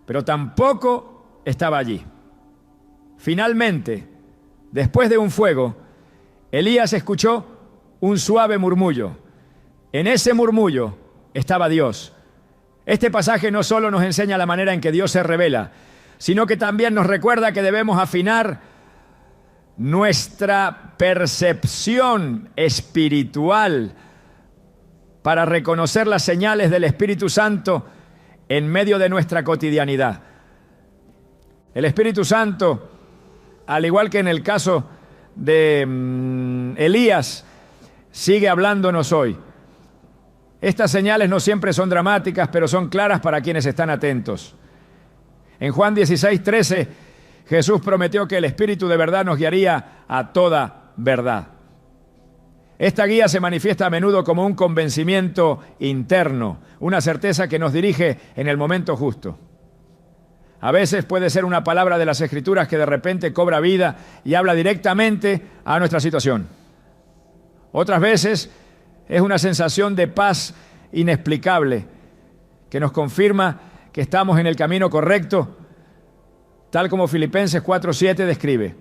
pero tampoco estaba allí. Finalmente, después de un fuego, Elías escuchó un suave murmullo. En ese murmullo estaba Dios. Este pasaje no solo nos enseña la manera en que Dios se revela, sino que también nos recuerda que debemos afinar nuestra percepción espiritual para reconocer las señales del Espíritu Santo en medio de nuestra cotidianidad. El Espíritu Santo, al igual que en el caso de Elías, sigue hablándonos hoy. Estas señales no siempre son dramáticas, pero son claras para quienes están atentos. En Juan 16:13, Jesús prometió que el Espíritu de verdad nos guiaría a toda verdad. Esta guía se manifiesta a menudo como un convencimiento interno, una certeza que nos dirige en el momento justo. A veces puede ser una palabra de las Escrituras que de repente cobra vida y habla directamente a nuestra situación. Otras veces es una sensación de paz inexplicable que nos confirma que estamos en el camino correcto, tal como Filipenses 4:7 describe.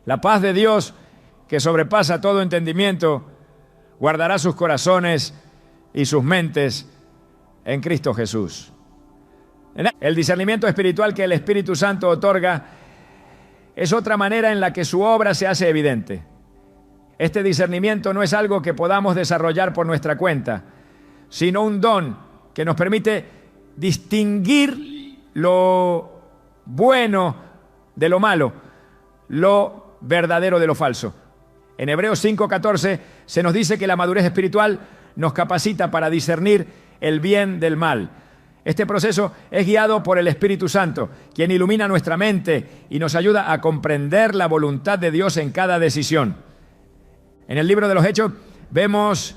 La paz de Dios, que sobrepasa todo entendimiento, guardará sus corazones y sus mentes en Cristo Jesús. El discernimiento espiritual que el Espíritu Santo otorga es otra manera en la que su obra se hace evidente. Este discernimiento no es algo que podamos desarrollar por nuestra cuenta, sino un don que nos permite distinguir lo bueno de lo malo, lo verdadero de lo falso. En Hebreos 5:14 se nos dice que la madurez espiritual nos capacita para discernir el bien del mal. Este proceso es guiado por el Espíritu Santo, quien ilumina nuestra mente y nos ayuda a comprender la voluntad de Dios en cada decisión. En el libro de los Hechos vemos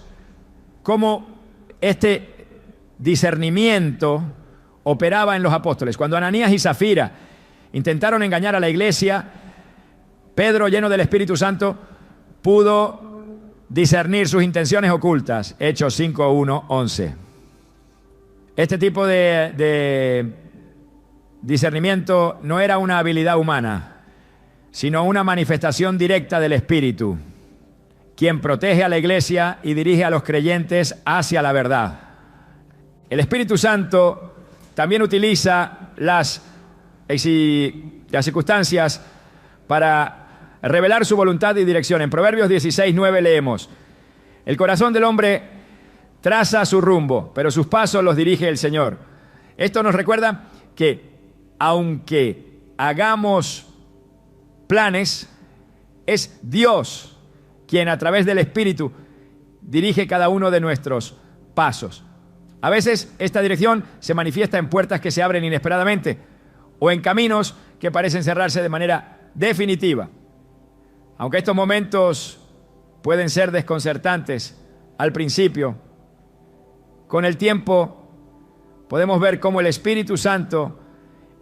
cómo este discernimiento operaba en los apóstoles. Cuando Ananías y Zafira intentaron engañar a la iglesia, Pedro, lleno del Espíritu Santo, pudo discernir sus intenciones ocultas. Hechos 5:1-11. Este tipo de discernimiento no era una habilidad humana, sino una manifestación directa del Espíritu, quien protege a la iglesia y dirige a los creyentes hacia la verdad. El Espíritu Santo también utiliza las circunstancias para revelar su voluntad y dirección. En Proverbios 16:9 leemos: el corazón del hombre traza su rumbo, pero sus pasos los dirige el Señor. Esto nos recuerda que aunque hagamos planes, es Dios quien a través del Espíritu dirige cada uno de nuestros pasos. A veces esta dirección se manifiesta en puertas que se abren inesperadamente o en caminos que parecen cerrarse de manera definitiva. Aunque estos momentos pueden ser desconcertantes al principio, con el tiempo podemos ver cómo el Espíritu Santo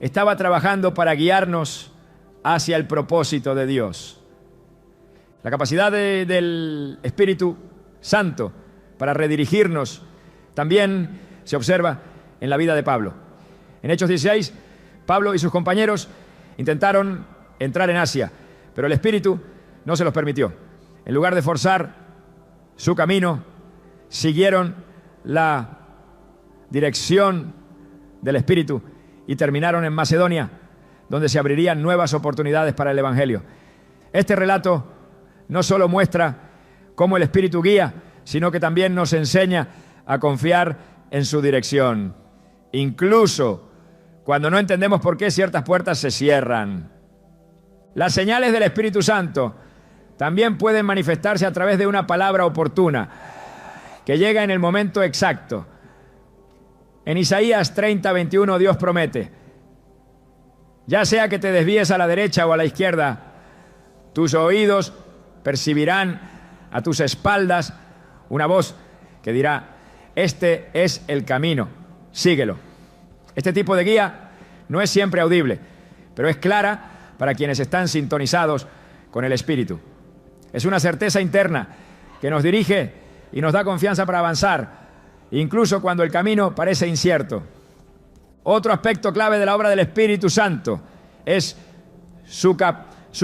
estaba trabajando para guiarnos hacia el propósito de Dios. La capacidad del Espíritu Santo para redirigirnos también se observa en la vida de Pablo. En Hechos 16, Pablo y sus compañeros intentaron entrar en Asia, pero el Espíritu no se los permitió. En lugar de forzar su camino, siguieron la dirección del Espíritu y terminaron en Macedonia, donde se abrirían nuevas oportunidades para el Evangelio. Este relato no solo muestra cómo el Espíritu guía, sino que también nos enseña a confiar en su dirección, incluso cuando no entendemos por qué ciertas puertas se cierran. Las señales del Espíritu Santo también pueden manifestarse a través de una palabra oportuna que llega en el momento exacto. En Isaías 30:21 Dios promete: ya sea que te desvíes a la derecha o a la izquierda, tus oídos percibirán a tus espaldas una voz que dirá: este es el camino, síguelo. Este tipo de guía no es siempre audible, pero es clara para quienes están sintonizados con el Espíritu. Es una certeza interna que nos dirige y nos da confianza para avanzar, incluso cuando el camino parece incierto. Otro aspecto clave de la obra del Espíritu Santo es su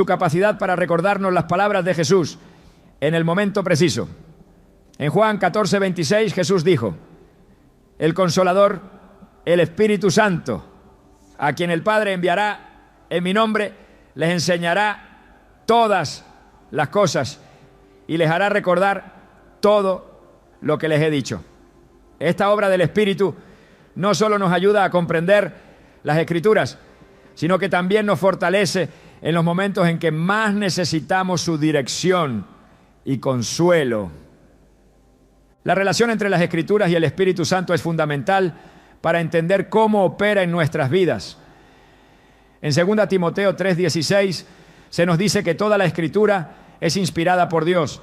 capacidad para recordarnos las palabras de Jesús en el momento preciso. En Juan 14:26 Jesús dijo: el Consolador, el Espíritu Santo, a quien el Padre enviará en mi nombre, les enseñará todas las cosas y les hará recordar todo lo que les he dicho. Esta obra del Espíritu no solo nos ayuda a comprender las Escrituras, sino que también nos fortalece en los momentos en que más necesitamos su dirección y consuelo. La relación entre las Escrituras y el Espíritu Santo es fundamental para entender cómo opera en nuestras vidas. En 2 Timoteo 3:16 se nos dice que toda la Escritura es inspirada por Dios.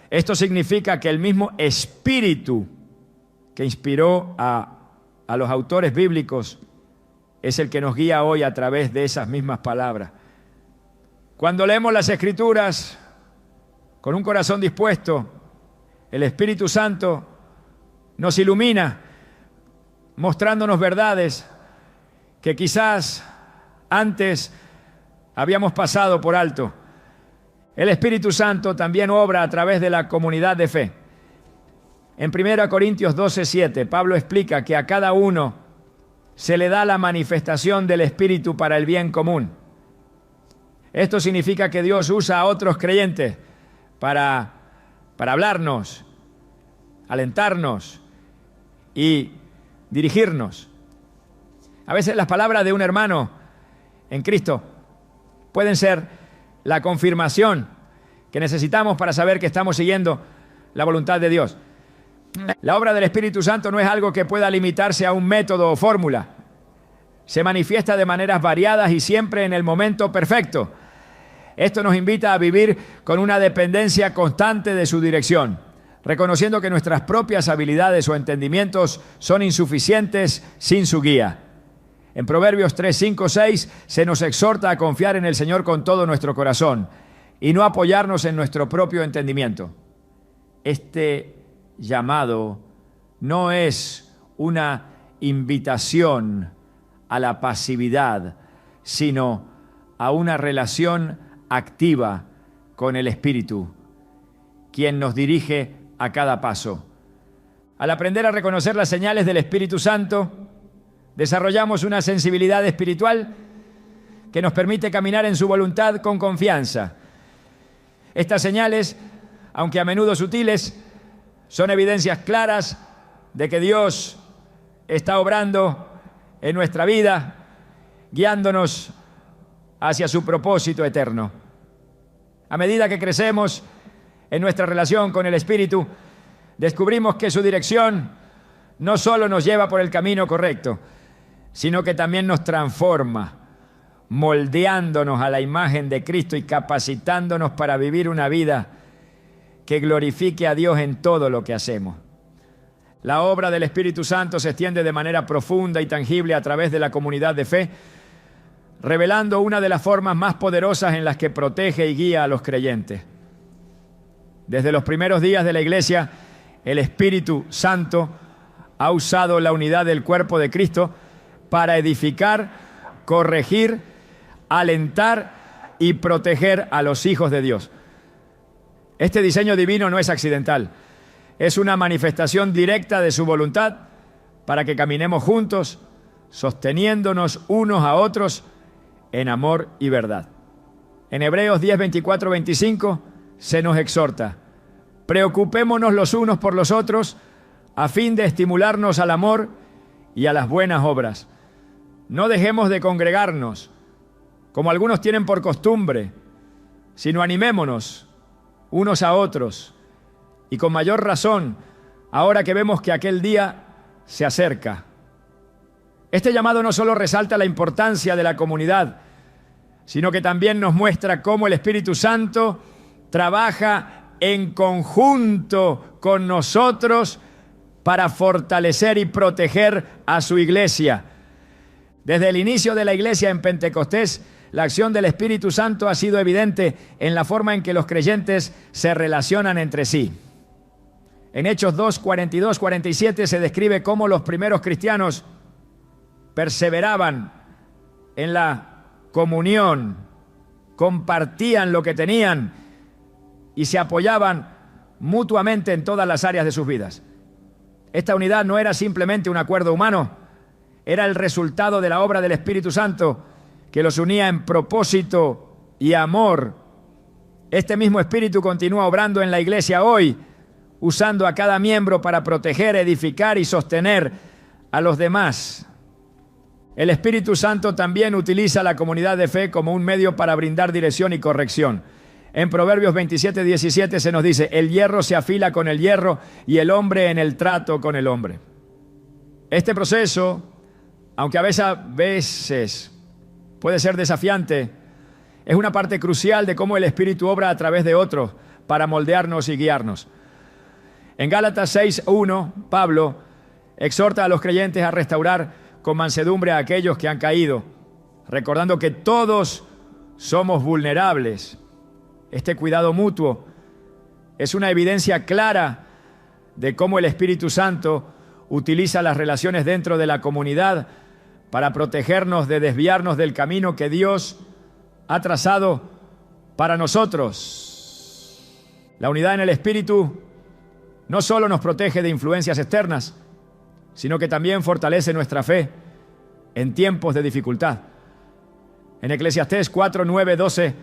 Esto significa que el mismo Espíritu que inspiró a los autores bíblicos es el que nos guía hoy a través de esas mismas palabras. Cuando leemos las Escrituras con un corazón dispuesto, el Espíritu Santo nos ilumina, mostrándonos verdades que quizás antes habíamos pasado por alto. El Espíritu Santo también obra a través de la comunidad de fe. En 1 Corintios 12:7, Pablo explica que a cada uno se le da la manifestación del Espíritu para el bien común. Esto significa que Dios usa a otros creyentes para hablarnos, alentarnos y dirigirnos. A veces las palabras de un hermano en Cristo pueden ser la confirmación que necesitamos para saber que estamos siguiendo la voluntad de Dios. La obra del Espíritu Santo no es algo que pueda limitarse a un método o fórmula. Se manifiesta de maneras variadas y siempre en el momento perfecto. Esto nos invita a vivir con una dependencia constante de su dirección, reconociendo que nuestras propias habilidades o entendimientos son insuficientes sin su guía. En Proverbios 3, 5, 6 se nos exhorta a confiar en el Señor con todo nuestro corazón y no apoyarnos en nuestro propio entendimiento. Este llamado no es una invitación a la pasividad, sino a una relación activa con el Espíritu, quien nos dirige a cada paso. Al aprender a reconocer las señales del Espíritu Santo, desarrollamos una sensibilidad espiritual que nos permite caminar en su voluntad con confianza. Estas señales, aunque a menudo sutiles, son evidencias claras de que Dios está obrando en nuestra vida, guiándonos hacia su propósito eterno. A medida que crecemos en nuestra relación con el Espíritu, descubrimos que su dirección no solo nos lleva por el camino correcto, sino que también nos transforma, moldeándonos a la imagen de Cristo y capacitándonos para vivir una vida que glorifique a Dios en todo lo que hacemos. La obra del Espíritu Santo se extiende de manera profunda y tangible a través de la comunidad de fe, revelando una de las formas más poderosas en las que protege y guía a los creyentes. Desde los primeros días de la Iglesia, el Espíritu Santo ha usado la unidad del cuerpo de Cristo para edificar, corregir, alentar y proteger a los hijos de Dios. Este diseño divino no es accidental, es una manifestación directa de su voluntad para que caminemos juntos, sosteniéndonos unos a otros en amor y verdad. En Hebreos 10, 24, 25 se nos exhorta: preocupémonos los unos por los otros a fin de estimularnos al amor y a las buenas obras. No dejemos de congregarnos, como algunos tienen por costumbre, sino animémonos unos a otros, y con mayor razón, ahora que vemos que aquel día se acerca. Este llamado no solo resalta la importancia de la comunidad, sino que también nos muestra cómo el Espíritu Santo trabaja en conjunto con nosotros para fortalecer y proteger a su iglesia. Desde el inicio de la iglesia en Pentecostés, la acción del Espíritu Santo ha sido evidente en la forma en que los creyentes se relacionan entre sí. En Hechos 2, 42, 47 se describe cómo los primeros cristianos perseveraban en la comunión, compartían lo que tenían y se apoyaban mutuamente en todas las áreas de sus vidas. Esta unidad no era simplemente un acuerdo humano, era el resultado de la obra del Espíritu Santo que los unía en propósito y amor. Este mismo Espíritu continúa obrando en la iglesia hoy, usando a cada miembro para proteger, edificar y sostener a los demás. El Espíritu Santo también utiliza la comunidad de fe como un medio para brindar dirección y corrección. En Proverbios 27:17 se nos dice: el hierro se afila con el hierro y el hombre en el trato con el hombre. Este proceso, aunque a veces puede ser desafiante, es una parte crucial de cómo el Espíritu obra a través de otros para moldearnos y guiarnos. En Gálatas 6:1, Pablo exhorta a los creyentes a restaurar con mansedumbre a aquellos que han caído, recordando que todos somos vulnerables. Este cuidado mutuo es una evidencia clara de cómo el Espíritu Santo utiliza las relaciones dentro de la comunidad para protegernos de desviarnos del camino que Dios ha trazado para nosotros. La unidad en el Espíritu no solo nos protege de influencias externas, sino que también fortalece nuestra fe en tiempos de dificultad. En Eclesiastés 4:9-12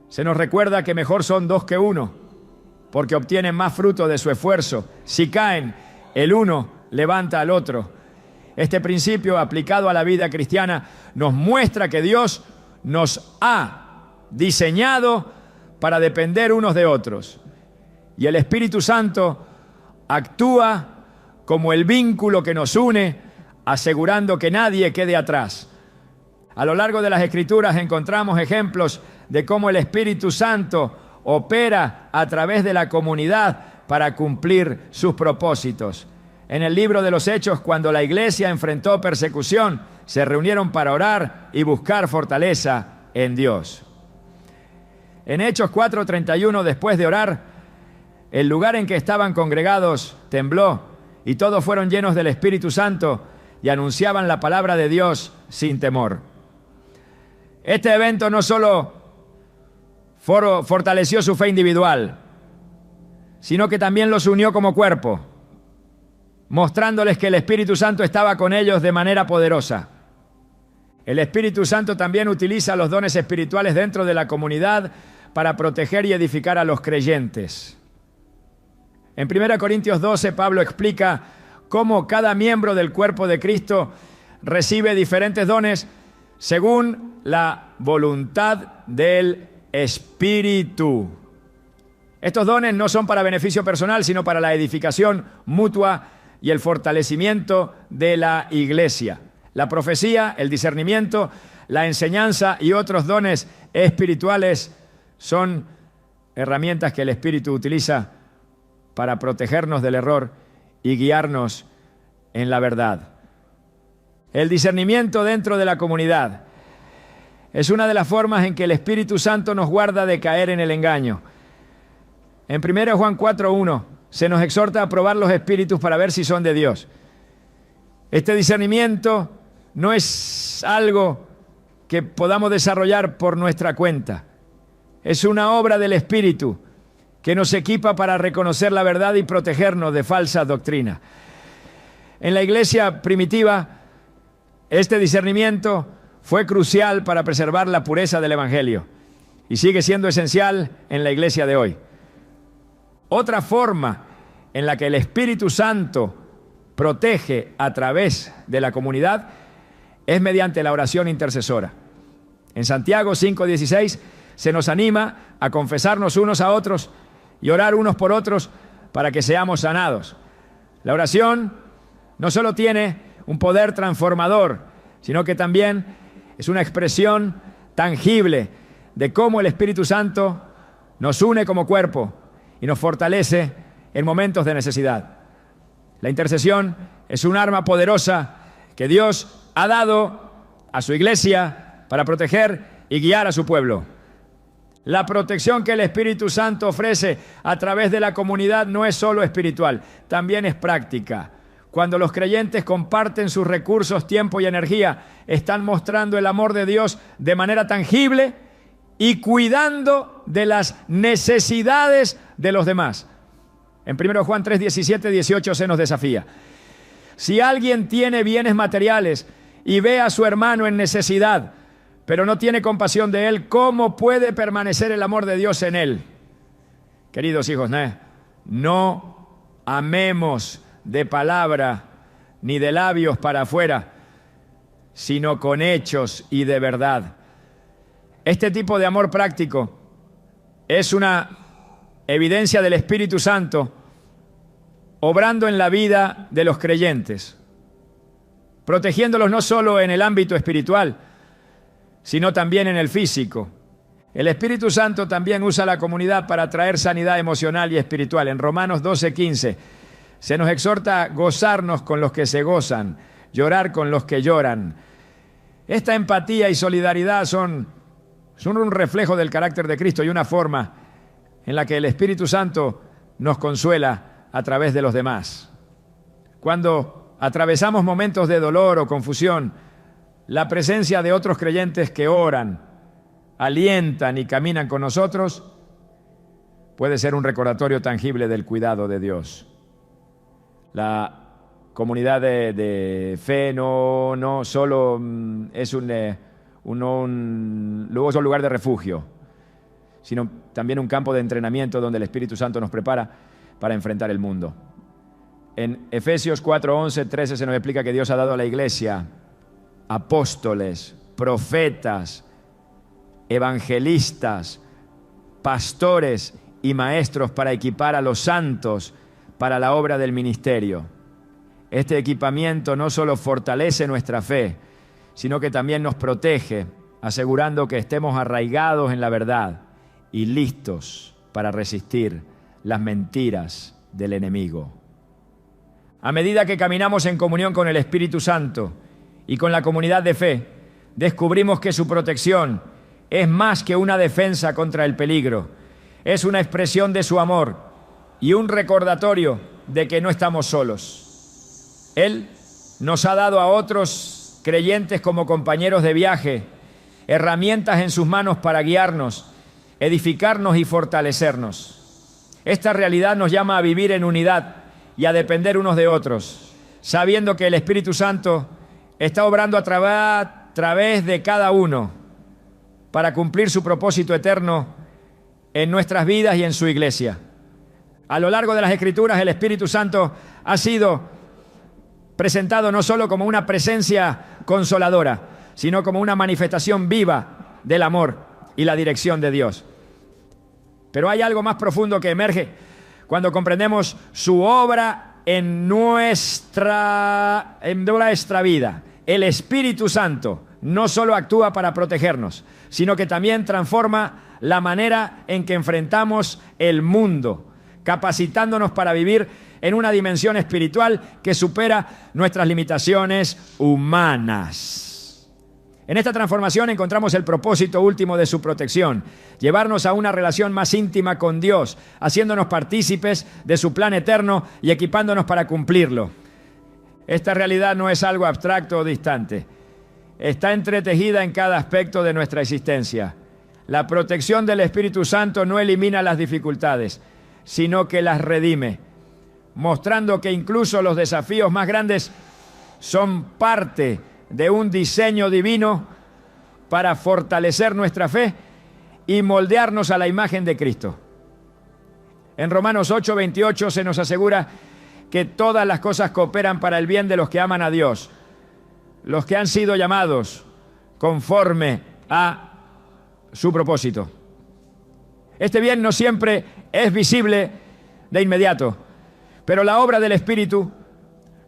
se nos recuerda que mejor son dos que uno, porque obtienen más fruto de su esfuerzo. Si caen, el uno levanta al otro. Este principio aplicado a la vida cristiana nos muestra que Dios nos ha diseñado para depender unos de otros. Y el Espíritu Santo actúa como el vínculo que nos une, asegurando que nadie quede atrás. A lo largo de las Escrituras encontramos ejemplos de cómo el Espíritu Santo opera a través de la comunidad para cumplir sus propósitos. En el libro de los Hechos, cuando la iglesia enfrentó persecución, se reunieron para orar y buscar fortaleza en Dios. En Hechos 4:31, después de orar, el lugar en que estaban congregados tembló y todos fueron llenos del Espíritu Santo y anunciaban la palabra de Dios sin temor. Este evento no solo fortaleció su fe individual, sino que también los unió como cuerpo, mostrándoles que el Espíritu Santo estaba con ellos de manera poderosa. El Espíritu Santo también utiliza los dones espirituales dentro de la comunidad para proteger y edificar a los creyentes. En 1 Corintios 12, Pablo explica cómo cada miembro del cuerpo de Cristo recibe diferentes dones según la voluntad del Espíritu. Estos dones no son para beneficio personal, sino para la edificación mutua y el fortalecimiento de la iglesia. La profecía, el discernimiento, la enseñanza y otros dones espirituales son herramientas que el Espíritu utiliza para protegernos del error y guiarnos en la verdad. El discernimiento dentro de la comunidad es una de las formas en que el Espíritu Santo nos guarda de caer en el engaño. En 1 Juan 4:1 se nos exhorta a probar los espíritus para ver si son de Dios. Este discernimiento no es algo que podamos desarrollar por nuestra cuenta. Es una obra del Espíritu que nos equipa para reconocer la verdad y protegernos de falsas doctrinas. En la iglesia primitiva, este discernimiento fue crucial para preservar la pureza del Evangelio y sigue siendo esencial en la iglesia de hoy. Otra forma en la que el Espíritu Santo protege a través de la comunidad es mediante la oración intercesora. En Santiago 5:16 se nos anima a confesarnos unos a otros y orar unos por otros para que seamos sanados. La oración no solo tiene un poder transformador, sino que también es una expresión tangible de cómo el Espíritu Santo nos une como cuerpo y nos fortalece en momentos de necesidad. La intercesión es un arma poderosa que Dios ha dado a su iglesia para proteger y guiar a su pueblo. La protección que el Espíritu Santo ofrece a través de la comunidad no es solo espiritual, también es práctica. Cuando los creyentes comparten sus recursos, tiempo y energía, están mostrando el amor de Dios de manera tangible y cuidando de las necesidades de los demás. En 1 Juan 3, 17, 18 se nos desafía. Si alguien tiene bienes materiales y ve a su hermano en necesidad, pero no tiene compasión de él, ¿cómo puede permanecer el amor de Dios en él? Queridos hijos, no amemos de palabra ni de labios para afuera, sino con hechos y de verdad. Este tipo de amor práctico es una evidencia del Espíritu Santo obrando en la vida de los creyentes, protegiéndolos no solo en el ámbito espiritual, sino también en el físico. El Espíritu Santo también usa la comunidad para traer sanidad emocional y espiritual. En Romanos 12:15 se nos exhorta a gozarnos con los que se gozan, llorar con los que lloran. Esta empatía y solidaridad son un reflejo del carácter de Cristo y una forma en la que el Espíritu Santo nos consuela a través de los demás. Cuando atravesamos momentos de dolor o confusión, la presencia de otros creyentes que oran, alientan y caminan con nosotros puede ser un recordatorio tangible del cuidado de Dios. La comunidad de fe no solo es un lugar de refugio, sino también un campo de entrenamiento donde el Espíritu Santo nos prepara para enfrentar el mundo. En Efesios 4, 11, 13 se nos explica que Dios ha dado a la iglesia apóstoles, profetas, evangelistas, pastores y maestros para equipar a los santos para la obra del ministerio. Este equipamiento no solo fortalece nuestra fe, sino que también nos protege, asegurando que estemos arraigados en la verdad y listos para resistir las mentiras del enemigo. A medida que caminamos en comunión con el Espíritu Santo y con la comunidad de fe, descubrimos que su protección es más que una defensa contra el peligro. Es una expresión de su amor y un recordatorio de que no estamos solos. Él nos ha dado a otros creyentes como compañeros de viaje, herramientas en sus manos para guiarnos, edificarnos y fortalecernos. Esta realidad nos llama a vivir en unidad y a depender unos de otros, sabiendo que el Espíritu Santo está obrando a través de cada uno para cumplir su propósito eterno en nuestras vidas y en su iglesia. A lo largo de las Escrituras, el Espíritu Santo ha sido presentado no solo como una presencia consoladora, sino como una manifestación viva del amor y la dirección de Dios. Pero hay algo más profundo que emerge cuando comprendemos su obra en nuestra vida. El Espíritu Santo no solo actúa para protegernos, sino que también transforma la manera en que enfrentamos el mundo, capacitándonos para vivir en una dimensión espiritual que supera nuestras limitaciones humanas. En esta transformación encontramos el propósito último de su protección: llevarnos a una relación más íntima con Dios, haciéndonos partícipes de su plan eterno y equipándonos para cumplirlo. Esta realidad no es algo abstracto o distante. Está entretejida en cada aspecto de nuestra existencia. La protección del Espíritu Santo no elimina las dificultades, sino que las redime, mostrando que incluso los desafíos más grandes son parte de un diseño divino para fortalecer nuestra fe y moldearnos a la imagen de Cristo. En Romanos 8:28 se nos asegura que todas las cosas cooperan para el bien de los que aman a Dios, los que han sido llamados conforme a su propósito. Este bien no siempre es visible de inmediato, pero la obra del Espíritu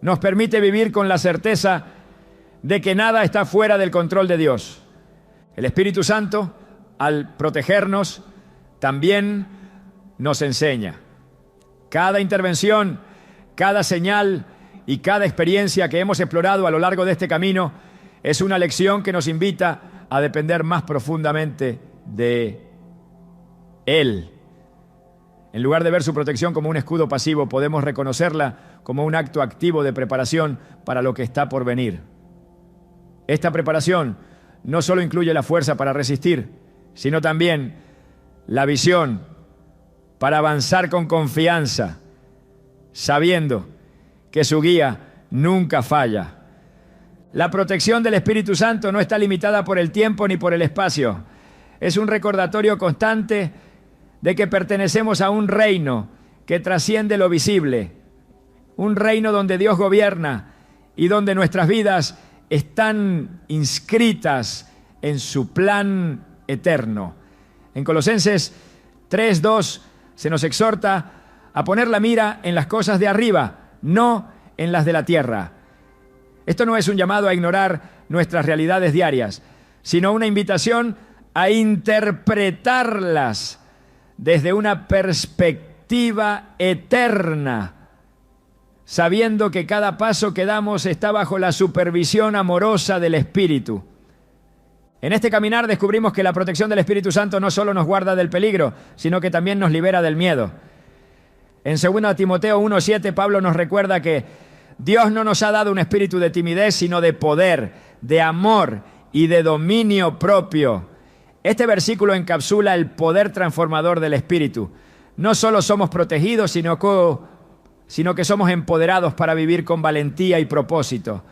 nos permite vivir con la certeza de que nada está fuera del control de Dios. El Espíritu Santo, al protegernos, también nos enseña. Cada intervención, cada señal y cada experiencia que hemos explorado a lo largo de este camino es una lección que nos invita a depender más profundamente de Él. En lugar de ver su protección como un escudo pasivo, podemos reconocerla como un acto activo de preparación para lo que está por venir. Esta preparación no solo incluye la fuerza para resistir, sino también la visión para avanzar con confianza, sabiendo que su guía nunca falla. La protección del Espíritu Santo no está limitada por el tiempo ni por el espacio. Es un recordatorio constante de que pertenecemos a un reino que trasciende lo visible, un reino donde Dios gobierna y donde nuestras vidas están inscritas en su plan eterno. En Colosenses 3:2 se nos exhorta a poner la mira en las cosas de arriba, no en las de la tierra. Esto no es un llamado a ignorar nuestras realidades diarias, sino una invitación a interpretarlas desde una perspectiva eterna, sabiendo que cada paso que damos está bajo la supervisión amorosa del Espíritu. En este caminar descubrimos que la protección del Espíritu Santo no solo nos guarda del peligro, sino que también nos libera del miedo. En 2 Timoteo 1:7, Pablo nos recuerda que Dios no nos ha dado un espíritu de timidez, sino de poder, de amor y de dominio propio. Este versículo encapsula el poder transformador del Espíritu. No solo somos protegidos, sino que somos empoderados para vivir con valentía y propósito.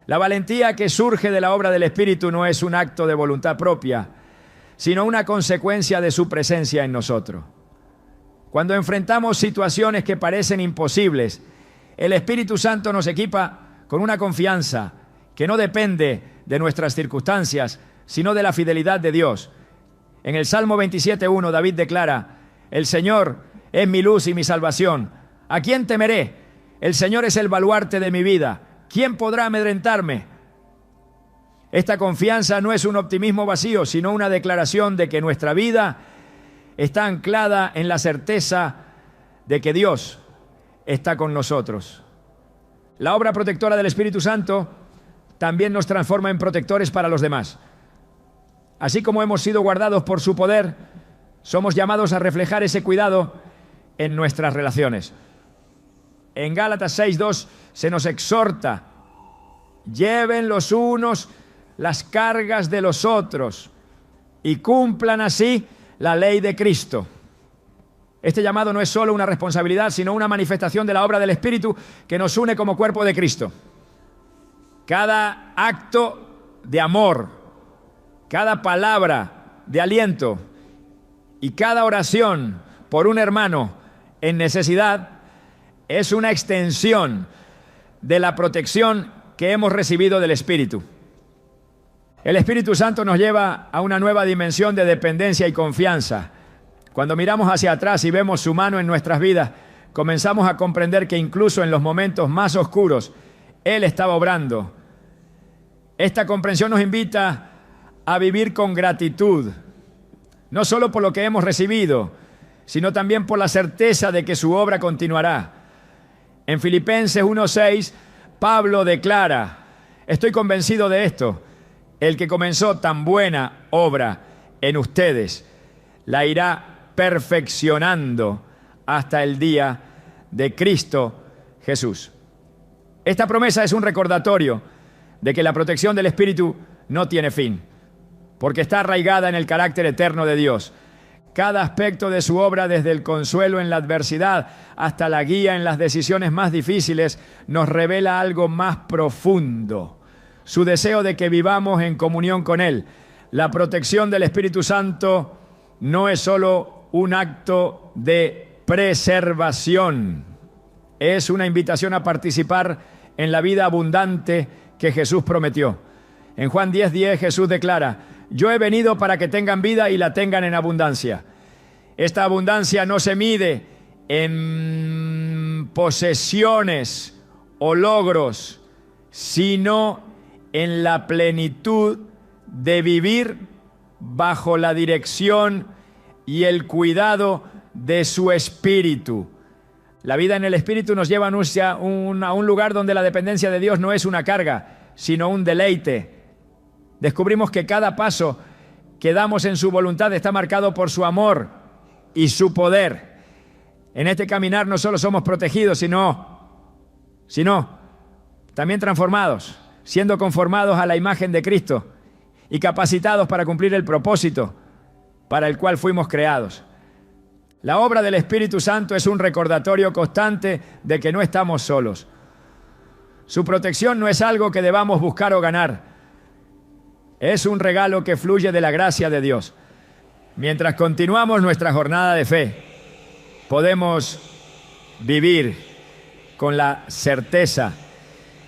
La valentía que surge de la obra del Espíritu no es un acto de voluntad propia, sino una consecuencia de su presencia en nosotros. Cuando enfrentamos situaciones que parecen imposibles, el Espíritu Santo nos equipa con una confianza que no depende de nuestras circunstancias, sino de la fidelidad de Dios. En el Salmo 27:1, David declara: el Señor es mi luz y mi salvación. ¿A quién temeré? El Señor es el baluarte de mi vida. ¿Quién podrá amedrentarme? Esta confianza no es un optimismo vacío, sino una declaración de que nuestra vida está anclada en la certeza de que Dios está con nosotros. La obra protectora del Espíritu Santo también nos transforma en protectores para los demás. Así como hemos sido guardados por su poder, somos llamados a reflejar ese cuidado en nuestras relaciones. En Gálatas 6:2 se nos exhorta: lleven los unos las cargas de los otros y cumplan así la ley de Cristo. Este llamado no es solo una responsabilidad, sino una manifestación de la obra del Espíritu que nos une como cuerpo de Cristo. Cada acto de amor, cada palabra de aliento y cada oración por un hermano en necesidad es una extensión de la protección que hemos recibido del Espíritu. El Espíritu Santo nos lleva a una nueva dimensión de dependencia y confianza. Cuando miramos hacia atrás y vemos su mano en nuestras vidas, comenzamos a comprender que incluso en los momentos más oscuros, Él estaba obrando. Esta comprensión nos invita a vivir con gratitud, no solo por lo que hemos recibido, sino también por la certeza de que su obra continuará. En Filipenses 1:6, Pablo declara: estoy convencido de esto, el que comenzó tan buena obra en ustedes, la irá perfeccionando hasta el día de Cristo Jesús. Esta promesa es un recordatorio de que la protección del Espíritu no tiene fin, porque está arraigada en el carácter eterno de Dios. Cada aspecto de su obra, desde el consuelo en la adversidad hasta la guía en las decisiones más difíciles, nos revela algo más profundo: su deseo de que vivamos en comunión con Él. La protección del Espíritu Santo no es solo un acto de preservación, es una invitación a participar en la vida abundante que Jesús prometió. En Juan 10:10 Jesús declara: yo he venido para que tengan vida y la tengan en abundancia. Esta abundancia no se mide en posesiones o logros, sino en la plenitud de vivir bajo la dirección y el cuidado de su Espíritu. La vida en el Espíritu nos lleva a un lugar donde la dependencia de Dios no es una carga, sino un deleite. Descubrimos que cada paso que damos en su voluntad está marcado por su amor y su poder. En este caminar no solo somos protegidos, sino también transformados, siendo conformados a la imagen de Cristo y capacitados para cumplir el propósito para el cual fuimos creados. La obra del Espíritu Santo es un recordatorio constante de que no estamos solos. Su protección no es algo que debamos buscar o ganar. Es un regalo que fluye de la gracia de Dios. Mientras continuamos nuestra jornada de fe, podemos vivir con la certeza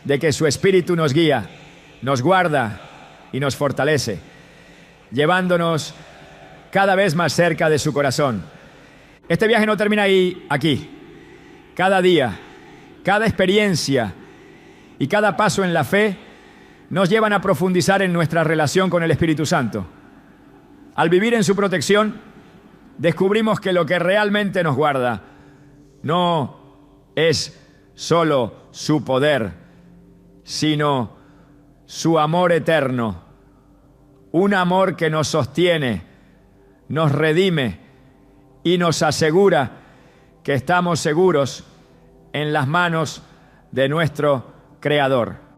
de que su Espíritu nos guía, nos guarda y nos fortalece, llevándonos cada vez más cerca de su corazón. Este viaje no termina aquí. Cada día, cada experiencia y cada paso en la fe nos llevan a profundizar en nuestra relación con el Espíritu Santo. Al vivir en su protección, descubrimos que lo que realmente nos guarda no es solo su poder, sino su amor eterno. Un amor que nos sostiene, nos redime y nos asegura que estamos seguros en las manos de nuestro Creador.